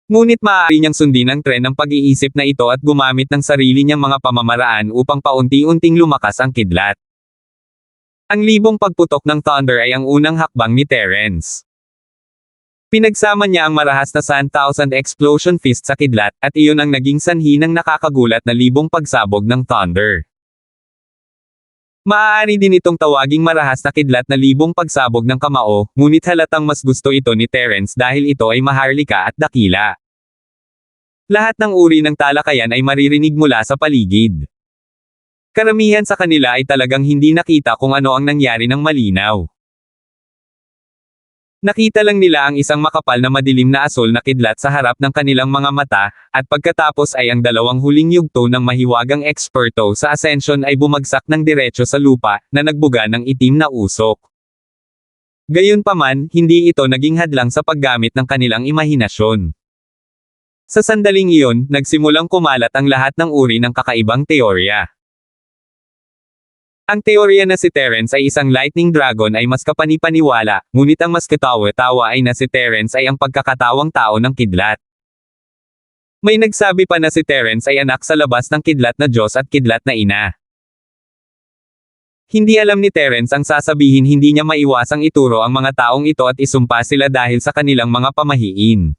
Ngunit maaari niyang sundin ang tren ng pag-iisip na ito at gumamit ng sarili niyang mga pamamaraan upang paunti-unting lumakas ang kidlat. Ang libong pagputok ng Thunder ay ang unang hakbang ni Terence. Pinagsama niya ang marahas na 1,000 explosion fist sa kidlat, at iyon ang naging sanhi ng nakakagulat na libong pagsabog ng Thunder. Maaari din itong tawaging marahas na kidlat na libong pagsabog ng kamao, ngunit halatang mas gusto ito ni Terence dahil ito ay maharlika at dakila. Lahat ng uri ng talakayan ay maririnig mula sa paligid. Karamihan sa kanila ay talagang hindi nakita kung ano ang nangyari ng malinaw. Nakita lang nila ang isang makapal na madilim na asol na kidlat sa harap ng kanilang mga mata, at pagkatapos ay ang dalawang huling yugto ng mahiwagang eksperto sa Ascension ay bumagsak ng diretso sa lupa, na nagbuga ng itim na usok. Gayunpaman, hindi ito naging hadlang sa paggamit ng kanilang imahinasyon. Sa sandaling iyon, nagsimulang kumalat ang lahat ng uri ng kakaibang teorya. Ang teorya na si Terence ay isang lightning dragon ay mas kapanipaniwala, ngunit ang mas katawa-tawa ay na si Terence ay ang pagkakatawang tao ng kidlat. May nagsabi pa na si Terence ay anak sa labas ng kidlat na Diyos at kidlat na ina. Hindi alam ni Terence ang sasabihin, hindi niya maiwasang ituro ang mga taong ito at isumpa sila dahil sa kanilang mga pamahiin.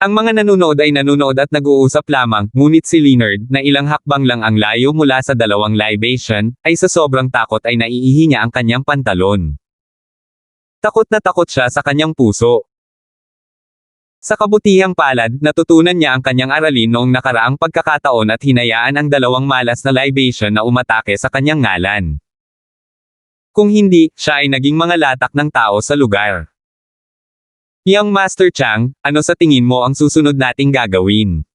Ang mga nanonood ay nanonood at nag-uusap lamang, ngunit si Leonard, na ilang hakbang lang ang layo mula sa dalawang libation, ay sa sobrang takot ay naiihi niya ang kanyang pantalon. Takot na takot siya sa kanyang puso. Sa kabutihang palad, natutunan niya ang kanyang aralin noong nakaraang pagkakataon at hinayaan ang dalawang malas na libation na umatake sa kanyang ngalan. Kung hindi, siya ay naging mga latak ng tao sa lugar. Young Master Chang, ano sa tingin mo ang susunod nating gagawin?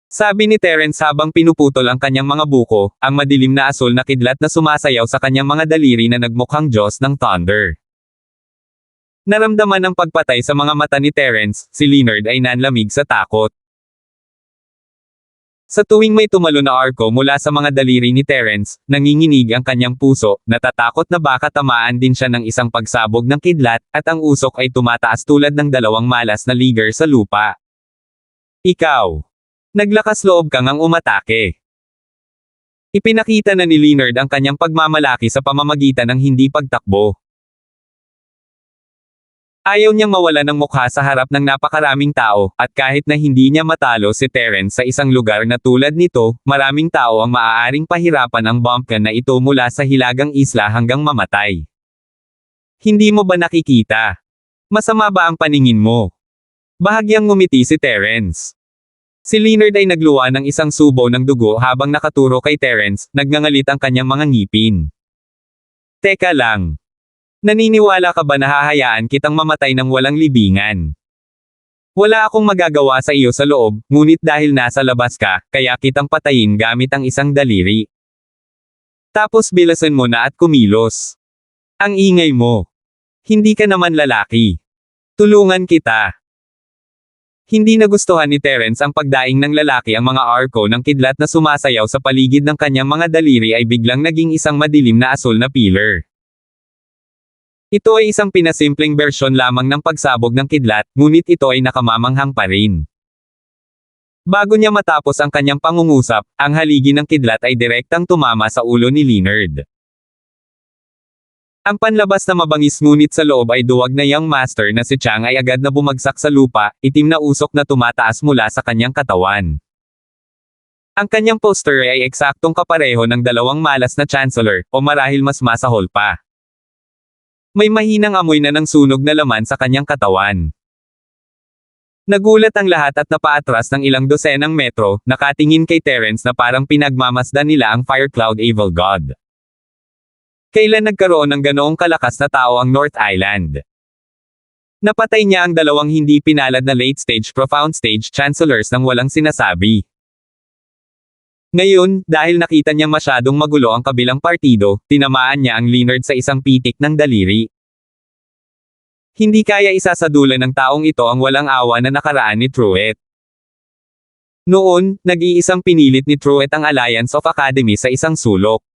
Sabi ni Terence habang pinuputol ang kanyang mga buko, ang madilim na asol na kidlat na sumasayaw sa kanyang mga daliri na nagmukhang Diyos ng Thunder. Naramdaman ang pagpatay sa mga mata ni Terence, si Leonard ay nanlamig sa takot. Sa tuwing may tumalo na arko mula sa mga daliri ni Terence, nanginginig ang kanyang puso, natatakot na baka tamaan din siya ng isang pagsabog ng kidlat, at ang usok ay tumataas tulad ng dalawang malas na liger sa lupa. Ikaw. Naglakas loob kang ang umatake. Ipinakita na ni Leonard ang kanyang pagmamalaki sa pamamagitan ng hindi pagtakbo. Ayaw niyang mawala ng mukha sa harap ng napakaraming tao, at kahit na hindi niya matalo si Terence sa isang lugar na tulad nito, maraming tao ang maaaring pahirapan ang bumpkin na ito mula sa hilagang isla hanggang mamatay. Hindi mo ba nakikita? Masama ba ang paningin mo? Bahagyang ngumiti si Terence. Si Leonard ay nagluwa ng isang subo ng dugo habang nakaturo kay Terence, nagngangalit ang kanyang mga ngipin. Teka lang. Naniniwala ka ba na hahayaan kitang mamatay ng walang libingan? Wala akong magagawa sa iyo sa loob, ngunit dahil nasa labas ka, kaya kitang patayin gamit ang isang daliri. Tapos bilasan mo na at kumilos. Ang ingay mo. Hindi ka naman lalaki. Tulungan kita. Hindi nagustuhan ni Terence ang pagdaing ng lalaki. Ang mga arko ng kidlat na sumasayaw sa paligid ng kanyang mga daliri ay biglang naging isang madilim na asol na pillar. Ito ay isang pinasimpleng bersyon lamang ng pagsabog ng kidlat, ngunit ito ay nakamamanghang pa rin. Bago niya matapos ang kanyang pangungusap, ang haligi ng kidlat ay direktang tumama sa ulo ni Leonard. Ang panlabas na mabangis ngunit sa loob ay duwag na Young Master na si Chang ay agad na bumagsak sa lupa, itim na usok na tumataas mula sa kanyang katawan. Ang kanyang poster ay eksaktong kapareho ng dalawang malas na Chancellor, o marahil mas masahol pa. May mahinang amoy na ng sunog na laman sa kanyang katawan. Nagulat ang lahat at napaatras ng ilang dosenang metro, nakatingin kay Terence na parang pinagmamasdan nila ang Fire Cloud Evil God. Kailan nagkaroon ng ganoong kalakas na tao ang North Island? Napatay niya ang dalawang hindi pinalad na late-stage profound stage chancellors nang walang sinasabi. Ngayon, dahil nakita niya masyadong magulo ang kabilang partido, tinamaan niya ang Leonard sa isang pitik ng daliri. Hindi kaya isasadulan ng taong ito ang walang awa na nakaraan ni Truett. Noon, nag-iisang pinilit ni Truett ang Alliance of Academy sa isang sulok.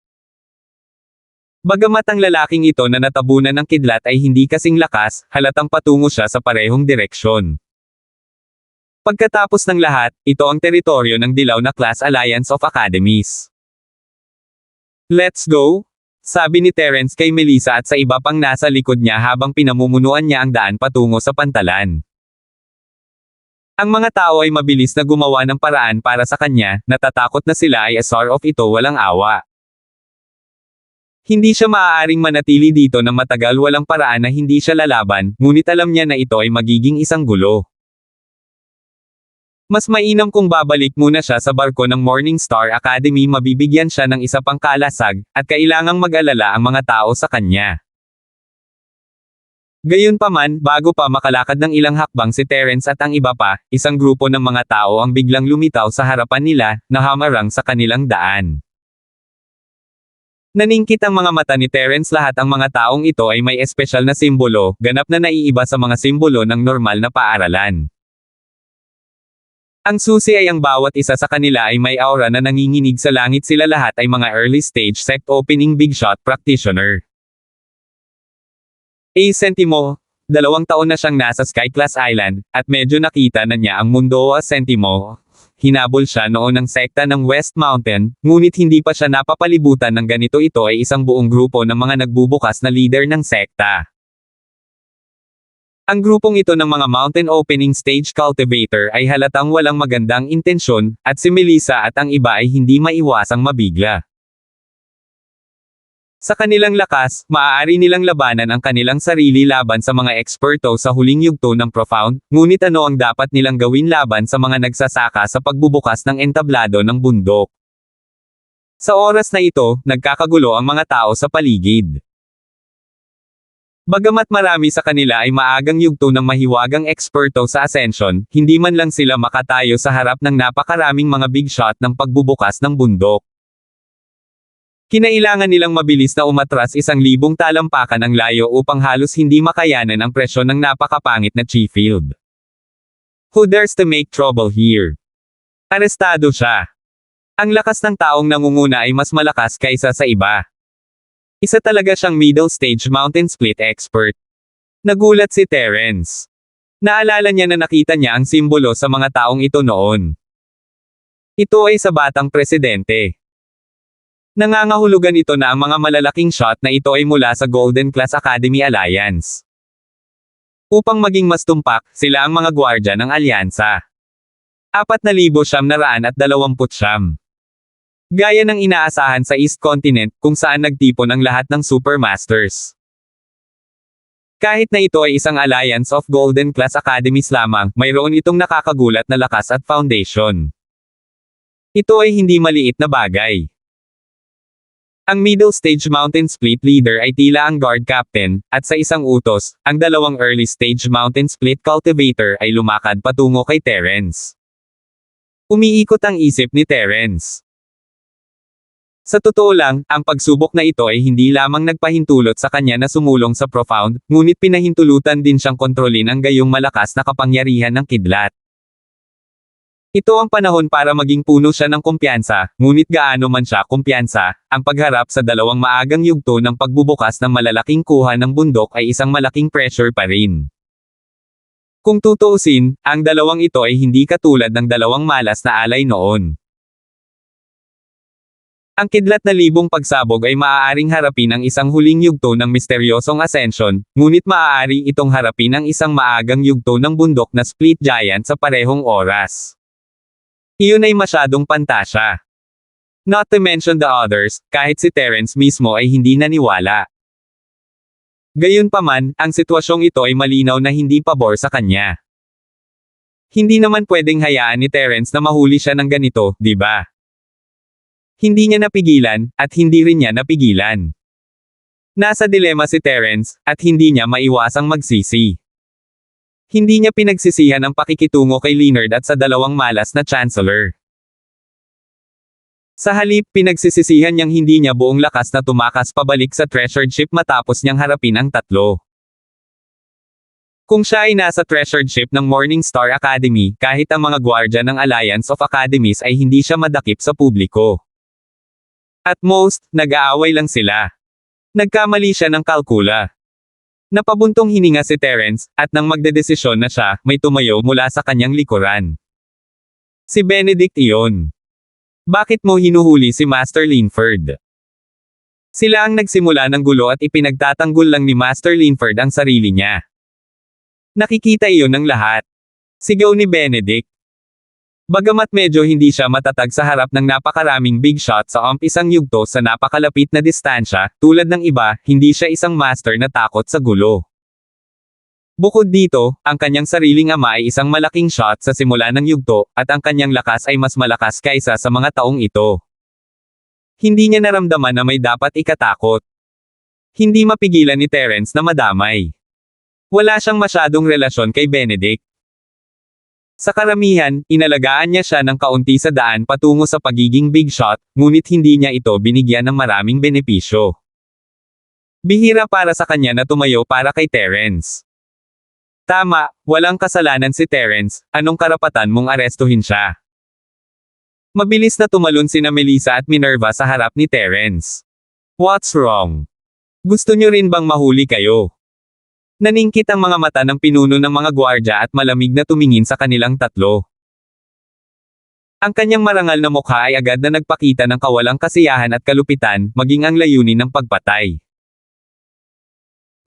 Bagamat ang lalaking ito na natabunan ng kidlat ay hindi kasing lakas, halatang patungo siya sa parehong direksyon. Pagkatapos ng lahat, ito ang teritoryo ng dilaw na Class Alliance of Academies. "Let's go," sabi ni Terence kay Melissa at sa iba pang nasa likod niya habang pinamumunuan niya ang daan patungo sa pantalan. Ang mga tao ay mabilis na gumawa ng paraan para sa kanya, natatakot na sila ay asar of ito walang awa. Hindi siya maaaring manatili dito ng matagal walang paraan na hindi siya lalaban, ngunit alam niya na ito ay magiging isang gulo. Mas mainam kung babalik muna siya sa barko ng Morningstar Academy, mabibigyan siya ng isa pang kalasag, at kailangang mag-alala ang mga tao sa kanya. Gayunpaman, bago pa makalakad ng ilang hakbang si Terence at ang iba pa, isang grupo ng mga tao ang biglang lumitaw sa harapan nila, na hamarang sa kanilang daan. Naningkit ang mga mata ni Terence. Lahat ang mga taong ito ay may espesyal na simbolo, ganap na naiiba sa mga simbolo ng normal na paaralan. Ang susi ay ang bawat isa sa kanila ay may aura na nanginginig sa langit. Sila lahat ay mga early stage sect opening big shot practitioner. Sentimo, 2 taon na siyang nasa Sky Class Island, at medyo nakita na niya ang mundo. Sentimo, hinabol siya noon ng sekta ng West Mountain, ngunit hindi pa siya napapalibutan ng ganito. Ito ay isang buong grupo ng mga nagbubukas na leader ng sekta. Ang grupong ito ng mga Mountain Opening Stage Cultivator ay halatang walang magandang intensyon, at si Melissa at ang iba ay hindi maiwasang mabigla. Sa kanilang lakas, maaari nilang labanan ang kanilang sarili laban sa mga eksperto sa huling yugto ng Profound, ngunit ano ang dapat nilang gawin laban sa mga nagsasaka sa pagbubukas ng entablado ng bundok? Sa oras na ito, nagkakagulo ang mga tao sa paligid. Bagamat marami sa kanila ay maagang yugto ng mahiwagang eksperto sa Ascension, hindi man lang sila makatayo sa harap ng napakaraming mga big shot ng pagbubukas ng bundok. Kinailangan nilang mabilis na umatras 1,000 talampakan ang layo upang halos hindi makayanan ang presyon ng napakapangit na Chieffield. Who dares to make trouble here? Arestado siya. Ang lakas ng taong nangunguna ay mas malakas kaysa sa iba. Isa talaga siyang middle stage mountain split expert. Nagulat si Terence. Naalala niya na nakita niya ang simbolo sa mga taong ito noon. Ito ay sa batang presidente. Nangangahulugan ito na ang mga malalaking shot na ito ay mula sa Golden Class Academy Alliance. Upang maging mas tumpak, sila ang mga gwardya ng alyansa. 4,929. Gaya ng inaasahan sa East Continent, kung saan nagtipon ang lahat ng Supermasters. Kahit na ito ay isang alliance of Golden Class Academies lamang, mayroon itong nakakagulat na lakas at foundation. Ito ay hindi maliit na bagay. Ang middle stage mountain split leader ay tila ang guard captain, at sa isang utos, ang 2 early stage mountain split cultivator ay lumakad patungo kay Terence. Umiikot ang isip ni Terence. Sa totoo lang, ang pagsubok na ito ay hindi lamang nagpahintulot sa kanya na sumulong sa Profound, ngunit pinahintulutan din siyang kontrolin ang gayong malakas na kapangyarihan ng kidlat. Ito ang panahon para maging puno siya ng kumpiyansa, ngunit gaano man siya kumpiyansa, ang pagharap sa 2 maagang yugto ng pagbubukas ng malalaking kuha ng bundok ay isang malaking pressure pa rin. Kung tutuusin, ang 2 ito ay hindi katulad ng 2 malas na alay noon. Ang kidlat na libong pagsabog ay maaaring harapin ang isang huling yugto ng misteryosong Ascension, ngunit maaari itong harapin ang isang maagang yugto ng bundok na split giant sa parehong oras. Iyon ay masyadong pantasya. Not to mention the others, kahit si Terence mismo ay hindi naniwala. Gayunpaman, ang sitwasyong ito ay malinaw na hindi pabor sa kanya. Hindi naman pwedeng hayaan ni Terence na mahuli siya ng ganito, di ba? Hindi niya napigilan, at hindi rin niya napigilan. Nasa dilema si Terence, at hindi niya maiwasang magsisi. Hindi niya pinagsisihan ang pakikitungo kay Leonard at sa 2 malas na Chancellor. Sa halip, pinagsisisihan niyang hindi niya buong lakas na tumakas pabalik sa treasured ship matapos niyang harapin ang 3. Kung siya ay nasa treasured ship ng Morningstar Academy, kahit ang mga gwardya ng Alliance of Academies ay hindi siya madakip sa publiko. At most, nag-aaway lang sila. Nagkamali siya ng kalkula. Napabuntong hininga si Terence, at nang magdedesisyon na siya, may tumayo mula sa kanyang likuran. Si Benedict iyon. Bakit mo hinuhuli si Master Linford? Sila ang nagsimula ng gulo at ipinagtatanggol lang ni Master Linford ang sarili niya. Nakikita iyon ng lahat. Sigaw ni Benedict. Bagamat medyo hindi siya matatag sa harap ng napakaraming big shot sa isang yugto sa napakalapit na distansya, tulad ng iba, hindi siya isang master na takot sa gulo. Bukod dito, ang kanyang sariling ama ay isang malaking shot sa simula ng yugto, at ang kanyang lakas ay mas malakas kaysa sa mga taong ito. Hindi niya naramdaman na may dapat ikatakot. Hindi mapigilan ni Terence na madamay. Wala siyang masyadong relasyon kay Benedict. Sa karamihan, inalagaan niya siya ng kaunti sa daan patungo sa pagiging big shot, ngunit hindi niya ito binigyan ng maraming benepisyo. Bihira para sa kanya na tumayo para kay Terence. Tama, walang kasalanan si Terence, anong karapatan mong arestuhin siya? Mabilis na tumalon sina Melissa at Minerva sa harap ni Terence. What's wrong? Gusto niyo rin bang mahuli kayo? Naningkit ang mga mata ng pinuno ng mga gwardya at malamig na tumingin sa kanilang tatlo. Ang kanyang marangal na mukha ay agad na nagpakita ng kawalang kasiyahan at kalupitan, maging ang layunin ng pagpatay.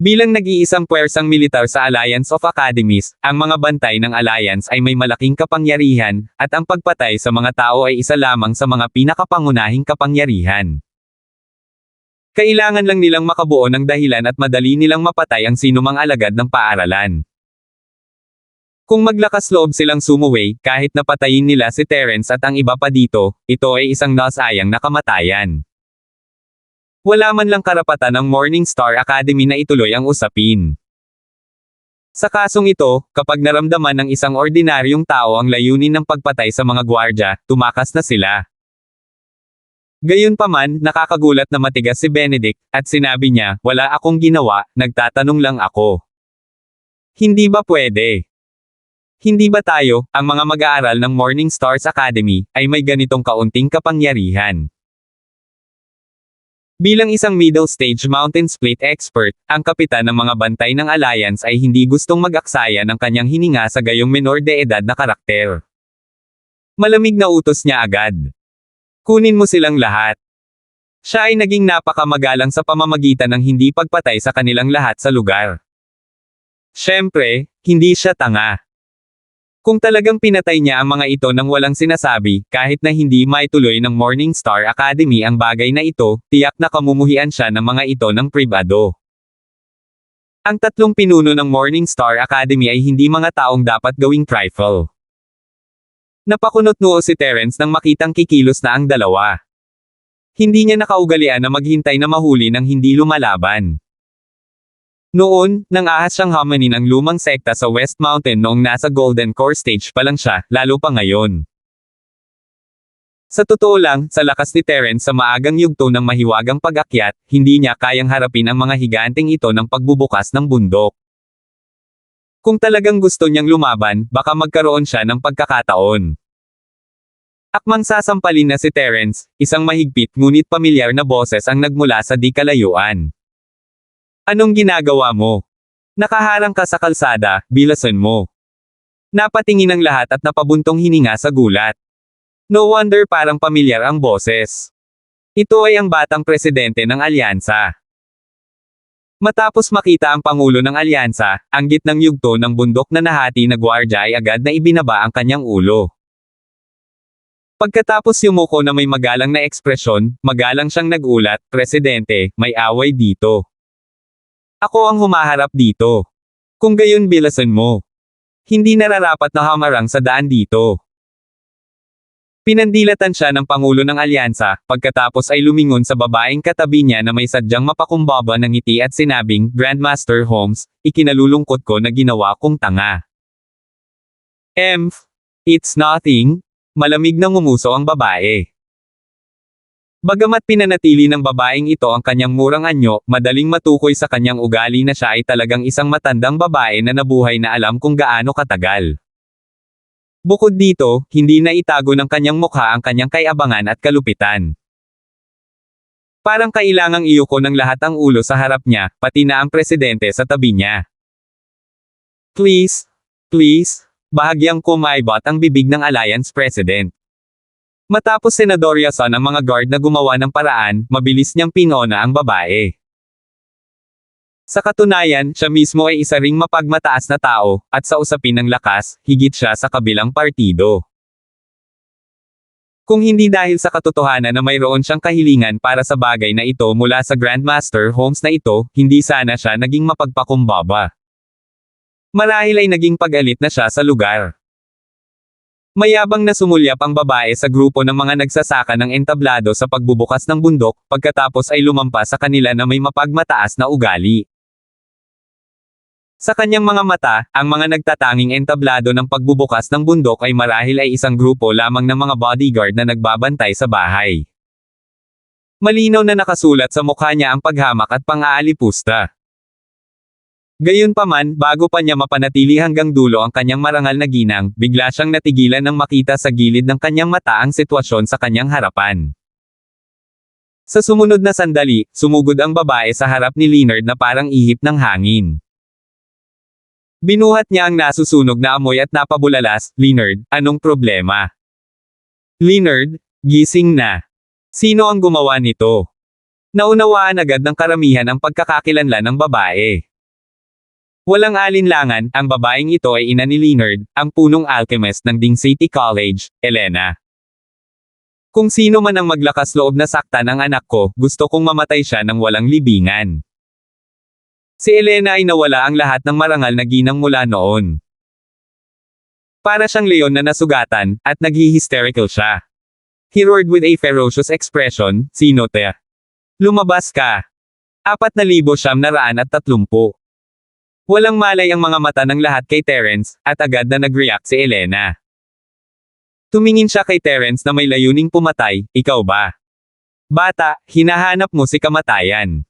Bilang nag-iisang puwersang militar sa Alliance of Academies, ang mga bantay ng Alliance ay may malaking kapangyarihan, at ang pagpatay sa mga tao ay isa lamang sa mga pinakapangunahing kapangyarihan. Kailangan lang nilang makabuo ng dahilan at madali nilang mapatay ang sinumang alagad ng paaralan. Kung maglakas loob silang sumuway, kahit napatayin nila si Terence at ang iba pa dito, ito ay isang nasayang na kamatayan. Wala man lang karapatan ng Morningstar Academy na ituloy ang usapin. Sa kasong ito, kapag naramdaman ng isang ordinaryong tao ang layunin ng pagpatay sa mga gwardya, tumakas na sila. Gayunpaman, nakakagulat na matigas si Benedict, at sinabi niya, wala akong ginawa, nagtatanong lang ako. Hindi ba pwede? Hindi ba tayo, ang mga mag-aaral ng Morning Stars Academy, ay may ganitong kaunting kapangyarihan? Bilang isang middle stage mountain split expert, ang kapitan ng mga bantay ng Alliance ay hindi gustong mag-aksaya ng kanyang hininga sa gayong menor de edad na karakter. Malamig na utos niya agad. Kunin mo silang lahat. Siya ay naging napakamagalang sa pamamagitan ng hindi pagpatay sa kanilang lahat sa lugar. Siyempre, hindi siya tanga. Kung talagang pinatay niya ang mga ito nang walang sinasabi, kahit na hindi maituloy ng Morningstar Academy ang bagay na ito, tiyak na kamumuhian siya ng mga ito ng pribado. Ang tatlong pinuno ng Morningstar Academy ay hindi mga taong dapat gawing trifle. Napakunot noo si Terence nang makitang kikilos na ang dalawa. Hindi niya nakaugalian na maghintay na mahuli nang hindi lumalaban. Noon, nang ahas siyang hamanin ang lumang sekta sa West Mountain noong nasa Golden Core stage pa lang siya, lalo pa ngayon. Sa totoo lang, sa lakas ni Terence sa maagang yugto ng mahiwagang pag-akyat, hindi niya kayang harapin ang mga higanteng ito ng pagbubukas ng bundok. Kung talagang gusto niyang lumaban, baka magkaroon siya ng pagkakataon. Akmang sasampalin na si Terence, isang mahigpit ngunit pamilyar na boses ang nagmula sa di kalayuan. Anong ginagawa mo? Nakaharang ka sa kalsada, bilasan mo. Napatingin ang lahat at napabuntong hininga sa gulat. No wonder parang pamilyar ang boses. Ito ay ang batang presidente ng alyansa. Matapos makita ang pangulo ng alyansa, ang gitnang yugto ng bundok na nahati na gwardya ay agad na ibinaba ang kanyang ulo. Pagkatapos yumuko na may magalang na ekspresyon, magalang siyang nagulat, Presidente, may away dito. Ako ang humaharap dito. Kung gayon bilasan mo. Hindi nararapat na hamarang sa daan dito. Pinandilatan siya ng Pangulo ng Alyansa, pagkatapos ay lumingon sa babaeng katabi niya na may sadyang mapakumbaba ng ngiti at sinabing, Grandmaster Holmes, ikinalulungkot ko na ginawa kong tanga. It's nothing. Malamig na ngumuso ang babae. Bagamat pinanatili ng babaeng ito ang kanyang murang anyo, madaling matukoy sa kanyang ugali na siya ay talagang isang matandang babae na nabuhay na alam kung gaano katagal. Bukod dito, hindi na itago ng kanyang mukha ang kanyang kayabangan at kalupitan. Parang kailangang iyuko ng lahat ang ulo sa harap niya, pati na ang presidente sa tabi niya. Please, please, bahagyang kumaibot ang bibig ng Alliance President. Matapos senadoryasan ang mga guard na gumawa ng paraan, mabilis niyang pinona ang babae. Sa katunayan, siya mismo ay isa ring mapagmataas na tao, at sa usapin ng lakas, higit siya sa kabilang partido. Kung hindi dahil sa katotohanan na mayroon siyang kahilingan para sa bagay na ito mula sa Grandmaster Holmes na ito, hindi sana siya naging mapagpakumbaba. Marahil ay naging pag-alit na siya sa lugar. Mayabang na sumulyap ang babae sa grupo ng mga nagsasaka ng entablado sa pagbubukas ng bundok, pagkatapos ay lumampas sa kanila na may mapagmataas na ugali. Sa kanyang mga mata, ang mga nagtatanging entablado ng pagbubukas ng bundok ay marahil ay isang grupo lamang ng mga bodyguard na nagbabantay sa bahay. Malinaw na nakasulat sa mukha niya ang paghamak at pang-aalipusta. Gayunpaman, bago pa niya mapanatili hanggang dulo ang kanyang marangal na ginang, bigla siyang natigilan nang makita sa gilid ng kanyang mata ang sitwasyon sa kanyang harapan. Sa sumunod na sandali, sumugod ang babae sa harap ni Leonard na parang ihip ng hangin. Binuhat niya ang nasusunog na amoy at napabulalas, "Leonard, anong problema?" "Leonard, gising na. Sino ang gumawa nito?" Naunawaan agad ng karamihan ang pagkakakilanlan ng babae. Walang alinlangan, ang babaeng ito ay ina ni Leonard, ang punong alchemist ng Ding City College, Elena. Kung sino man ang maglakas loob na saktan ang anak ko, gusto kong mamatay siya ng walang libingan. Si Elena ay nawala ang lahat ng marangal na ginang mula noon. Para siyang leon na nasugatan, at naghi-hysterical siya. He roared with a ferocious expression, "Sino te? Lumabas ka!" 4,930. Walang malay ang mga mata ng lahat kay Terence, at agad na nag-react si Elena. Tumingin siya kay Terence na may layuning pumatay, "Ikaw ba? Bata, hinahanap mo si kamatayan."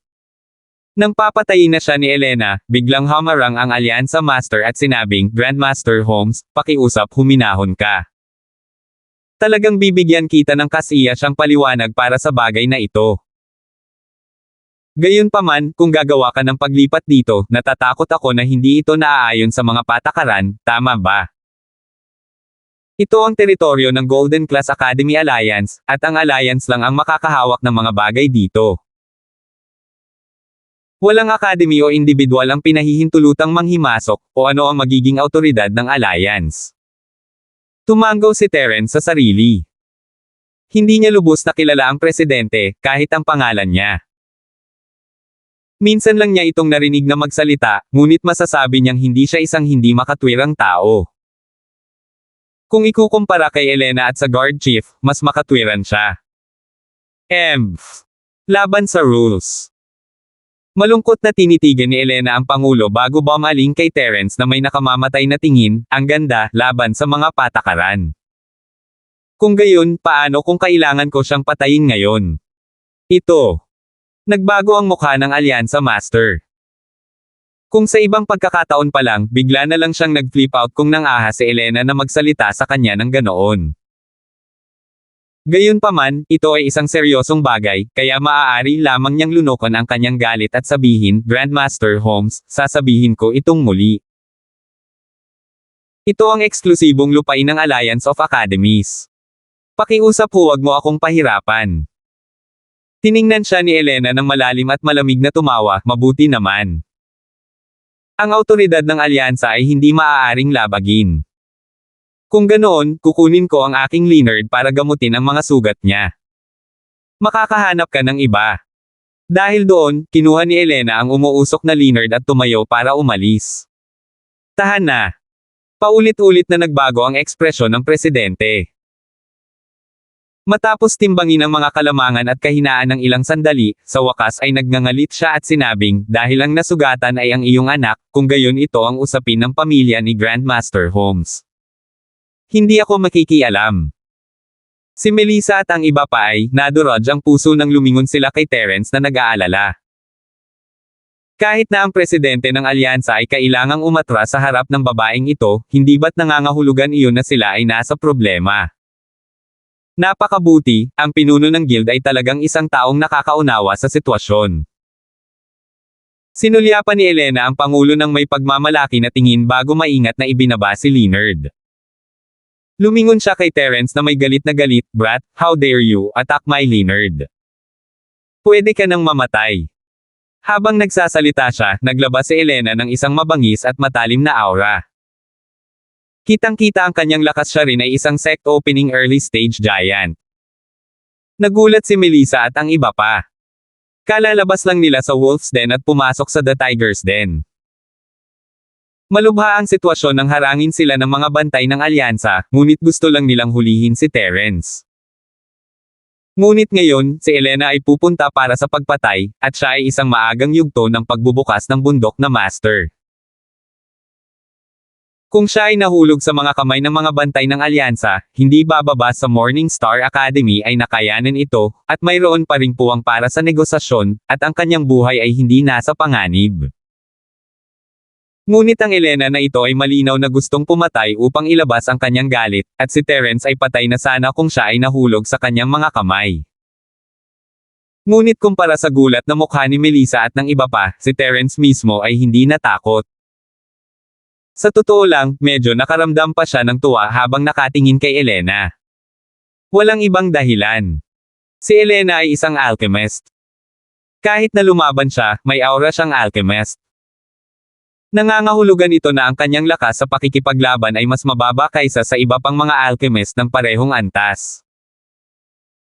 Nang papatayin na siya ni Elena, biglang humarang ang Alyansa Master at sinabing, "Grandmaster Holmes, pakiusap huminahon ka. Talagang bibigyan kita ng kasiya siyang paliwanag para sa bagay na ito. Gayunpaman, kung gagawa ka ng paglipat dito, natatakot ako na hindi ito naaayon sa mga patakaran, tama ba? Ito ang teritoryo ng Golden Class Academy Alliance, at ang Alliance lang ang makakahawak ng mga bagay dito. Walang academy o individual ang pinahihintulutang manghimasok, o ano ang magiging awtoridad ng Alliance." Tumanggaw si Terence sa sarili. Hindi niya lubos na kilala ang presidente, kahit ang pangalan niya. Minsan lang niya itong narinig na magsalita, ngunit masasabi niyang hindi siya isang hindi makatwirang tao. Kung ikukumpara kay Elena at sa guard chief, mas makatwiran siya. Laban sa rules. Malungkot na tinitigan ni Elena ang Pangulo bago bumaling kay Terence na may nakamamatay na tingin, "Ang ganda, laban sa mga patakaran. Kung gayon, paano kung kailangan ko siyang patayin ngayon?" Ito. Nagbago ang mukha ng Alyansa Master. Kung sa ibang pagkakataon pa lang, bigla na lang siyang nag-flip out kung nang-ahas si Elena na magsalita sa kanya ng ganoon. Gayunpaman, ito ay isang seryosong bagay, kaya maaari lamang niyang lunukan ang kanyang galit at sabihin, "Grandmaster Holmes, sasabihin ko itong muli. Ito ang eksklusibong lupain ng Alliance of Academies. Pakiusap huwag mo akong pahirapan." Tiningnan siya ni Elena ng malalim at malamig na tumawa, "Mabuti naman. Ang awtoridad ng alyansa ay hindi maaaring labagin. Kung ganoon, kukunin ko ang aking Leonard para gamutin ang mga sugat niya. Makakahanap ka ng iba." Dahil doon, kinuha ni Elena ang umuusok na Leonard at tumayo para umalis. Tahan na. Paulit-ulit na nagbago ang ekspresyon ng presidente. Matapos timbangin ang mga kalamangan at kahinaan ng ilang sandali, sa wakas ay nagngangalit siya at sinabing, "Dahil ang nasugatan ay ang iyong anak, kung gayon ito ang usapin ng pamilya ni Grandmaster Holmes. Hindi ako makikialam." Si Melissa at ang iba pa ay, nadurog ang puso nang lumingon sila kay Terence na nag-aalala. Kahit na ang presidente ng alyansa ay kailangang umatras sa harap ng babaeng ito, hindi ba't nangangahulugan iyon na sila ay nasa problema? Napakabuti, ang pinuno ng guild ay talagang isang taong nakakaunawa sa sitwasyon. Sinulyapan ni Elena ang pangulo ng may pagmamalaki na tingin bago maingat na ibinaba si Leonard. Lumingon siya kay Terence na may galit na galit, "Brat, how dare you attack my Leonard? Pwede ka nang mamatay." Habang nagsasalita siya, naglabas si Elena ng isang mabangis at matalim na aura. Kitang-kita ang kanyang lakas, siya rin ay isang sect opening early stage giant. Nagulat si Melissa at ang iba pa. Kalalabas lang nila sa Wolf's Den at pumasok sa The Tiger's Den. Malubha ang sitwasyon nang harangin sila ng mga bantay ng alyansa, ngunit gusto lang nilang hulihin si Terence. Ngunit ngayon, si Elena ay pupunta para sa pagpatay, at siya ay isang maagang yugto ng pagbubukas ng bundok na master. Kung siya ay nahulog sa mga kamay ng mga bantay ng alyansa, hindi bababa sa Morning Star Academy ay nakayanan ito, at mayroon pa ring puwang para sa negosasyon, at ang kanyang buhay ay hindi nasa panganib. Ngunit ang Elena na ito ay malinaw na gustong pumatay upang ilabas ang kanyang galit, at si Terence ay patay na sana kung siya ay nahulog sa kanyang mga kamay. Ngunit kumpara sa gulat na mukha ni Melissa at ng iba pa, si Terence mismo ay hindi natakot. Sa totoo lang, medyo nakaramdam pa siya ng tuwa habang nakatingin kay Elena. Walang ibang dahilan. Si Elena ay isang alchemist. Kahit na lumaban siya, may aura siyang alchemist. Nangangahulugan ito na ang kanyang lakas sa pakikipaglaban ay mas mababa kaysa sa iba pang mga alchemist ng parehong antas.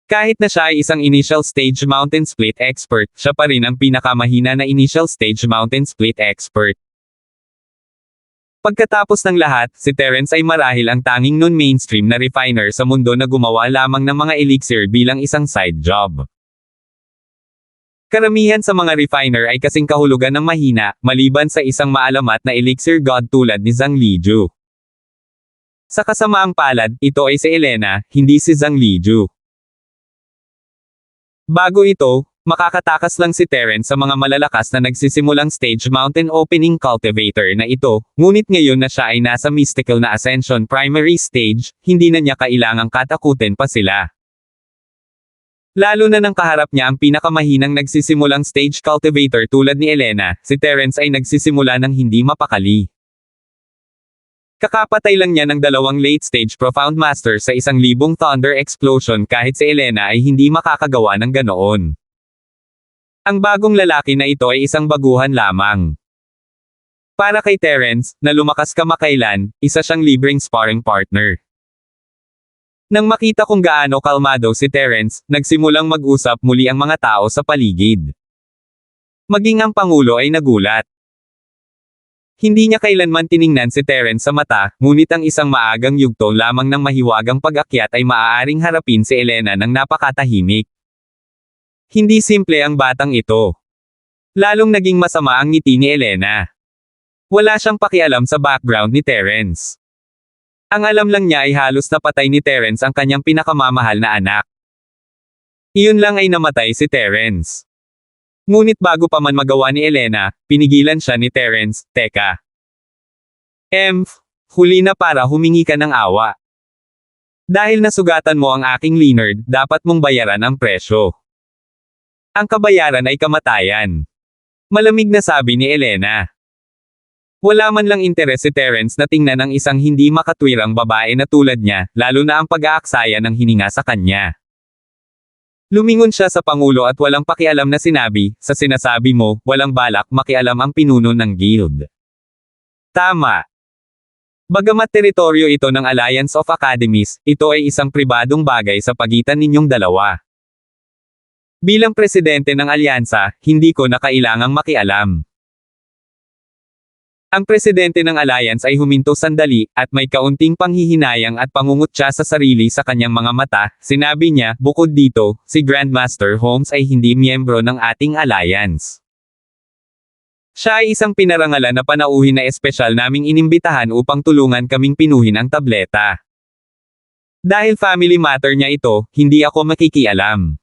Kahit na siya ay isang initial stage mountain split expert, siya pa rin ang pinakamahina na initial stage mountain split expert. Pagkatapos ng lahat, si Terence ay marahil ang tanging non-mainstream na refiner sa mundo na gumawa lamang ng mga elixir bilang isang side job. Karamihan sa mga refiner ay kasing kahulugan ng mahina, maliban sa isang maalamat na elixir god tulad ni Zhang Liju. Sa kasamaang palad, ito ay si Elena, hindi si Zhang Liju. Bago ito, makakatakas lang si Terence sa mga malalakas na nagsisimulang stage mountain opening cultivator na ito, ngunit ngayon na siya ay nasa mystical na ascension primary stage, hindi na niya kailangang katakutin pa sila. Lalo na nang kaharap niya ang pinakamahinang nagsisimulang stage cultivator tulad ni Elena, si Terence ay nagsisimula ng hindi mapakali. Kakapatay lang niya ng 2 late-stage Profound Master sa 1,000 Thunder Explosion kahit si Elena ay hindi makakagawa ng ganoon. Ang bagong lalaki na ito ay isang baguhan lamang. Para kay Terence, na lumakas kamakailan, isa siyang libreng sparring partner. Nang makita kung gaano kalmado si Terence, nagsimulang mag-usap muli ang mga tao sa paligid. Maging ang Pangulo ay nagulat. Hindi niya kailanman tiningnan si Terence sa mata, ngunit ang isang maagang yugto lamang ng mahiwagang pag-akyat ay maaaring harapin si Elena ng napakatahimik. Hindi simple ang batang ito. Lalong naging masama ang ngiti ni Elena. Wala siyang pakialam sa background ni Terence. Ang alam lang niya ay halos napatay ni Terence ang kanyang pinakamamahal na anak. Iyon lang ay namatay si Terence. Ngunit bago pa man magawa ni Elena, pinigilan siya ni Terence, "Teka. Huli na para humingi ka ng awa. Dahil nasugatan mo ang aking Leonard, dapat mong bayaran ang presyo. Ang kabayaran ay kamatayan." Malamig na sabi ni Elena. Wala man lang interes si Terence na tingnan ang isang hindi makatwirang babae na tulad niya, lalo na ang pag-aaksaya ng hininga sa kanya. Lumingon siya sa Pangulo at walang pakialam na sinabi, "Sa sinasabi mo, walang balak makialam ang pinuno ng guild." Tama. Bagamat teritoryo ito ng Alliance of Academies, ito ay isang pribadong bagay sa pagitan ninyong dalawa. Bilang presidente ng alyansa, hindi ko na kailangang makialam. Ang presidente ng alliance ay huminto sandali, at may kaunting panghihinayang at pangungutya sa sarili sa kanyang mga mata. Sinabi niya, "Bukod dito, si Grandmaster Holmes ay hindi miyembro ng ating alliance. Siya ay isang pinarangalan na panauhin na espesyal naming inimbitahan upang tulungan kaming pinuhin ang tableta. Dahil family matter niya ito, hindi ako makikialam."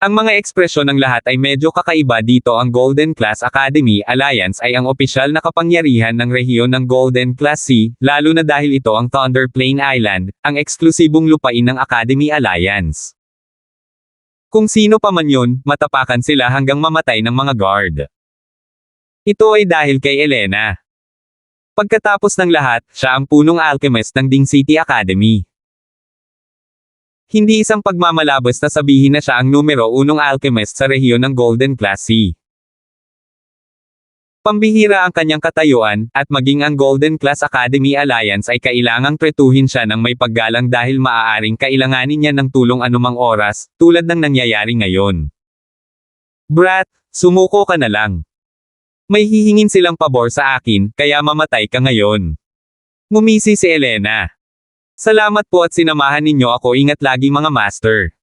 Ang mga ekspresyon ng lahat ay medyo kakaiba dito. Ang Golden Class Academy Alliance ay ang opisyal na kapangyarihan ng rehiyon ng Golden Class Sea, lalo na dahil ito ang Thunder Plain Island, ang eksklusibong lupain ng Academy Alliance. Kung sino pa man yun, matapakan sila hanggang mamatay ng mga guard. Ito ay dahil kay Elena. Pagkatapos ng lahat, siya ang punong alchemist ng Ding City Academy. Hindi isang pagmamalabas na sabihin na siya ang numero 1 alchemist sa rehiyon ng Golden Class Sea. Pambihira ang kanyang katayuan, at maging ang Golden Class Academy Alliance ay kailangang tretuhin siya ng may paggalang dahil maaaring kailanganin niya ng tulong anumang oras, tulad ng nangyayari ngayon. Brat, sumuko ka na lang. May hihingin silang pabor sa akin, kaya mamatay ka ngayon. Ngumisi si Elena. Salamat po at sinamahan ninyo ako. Ingat lagi mga master.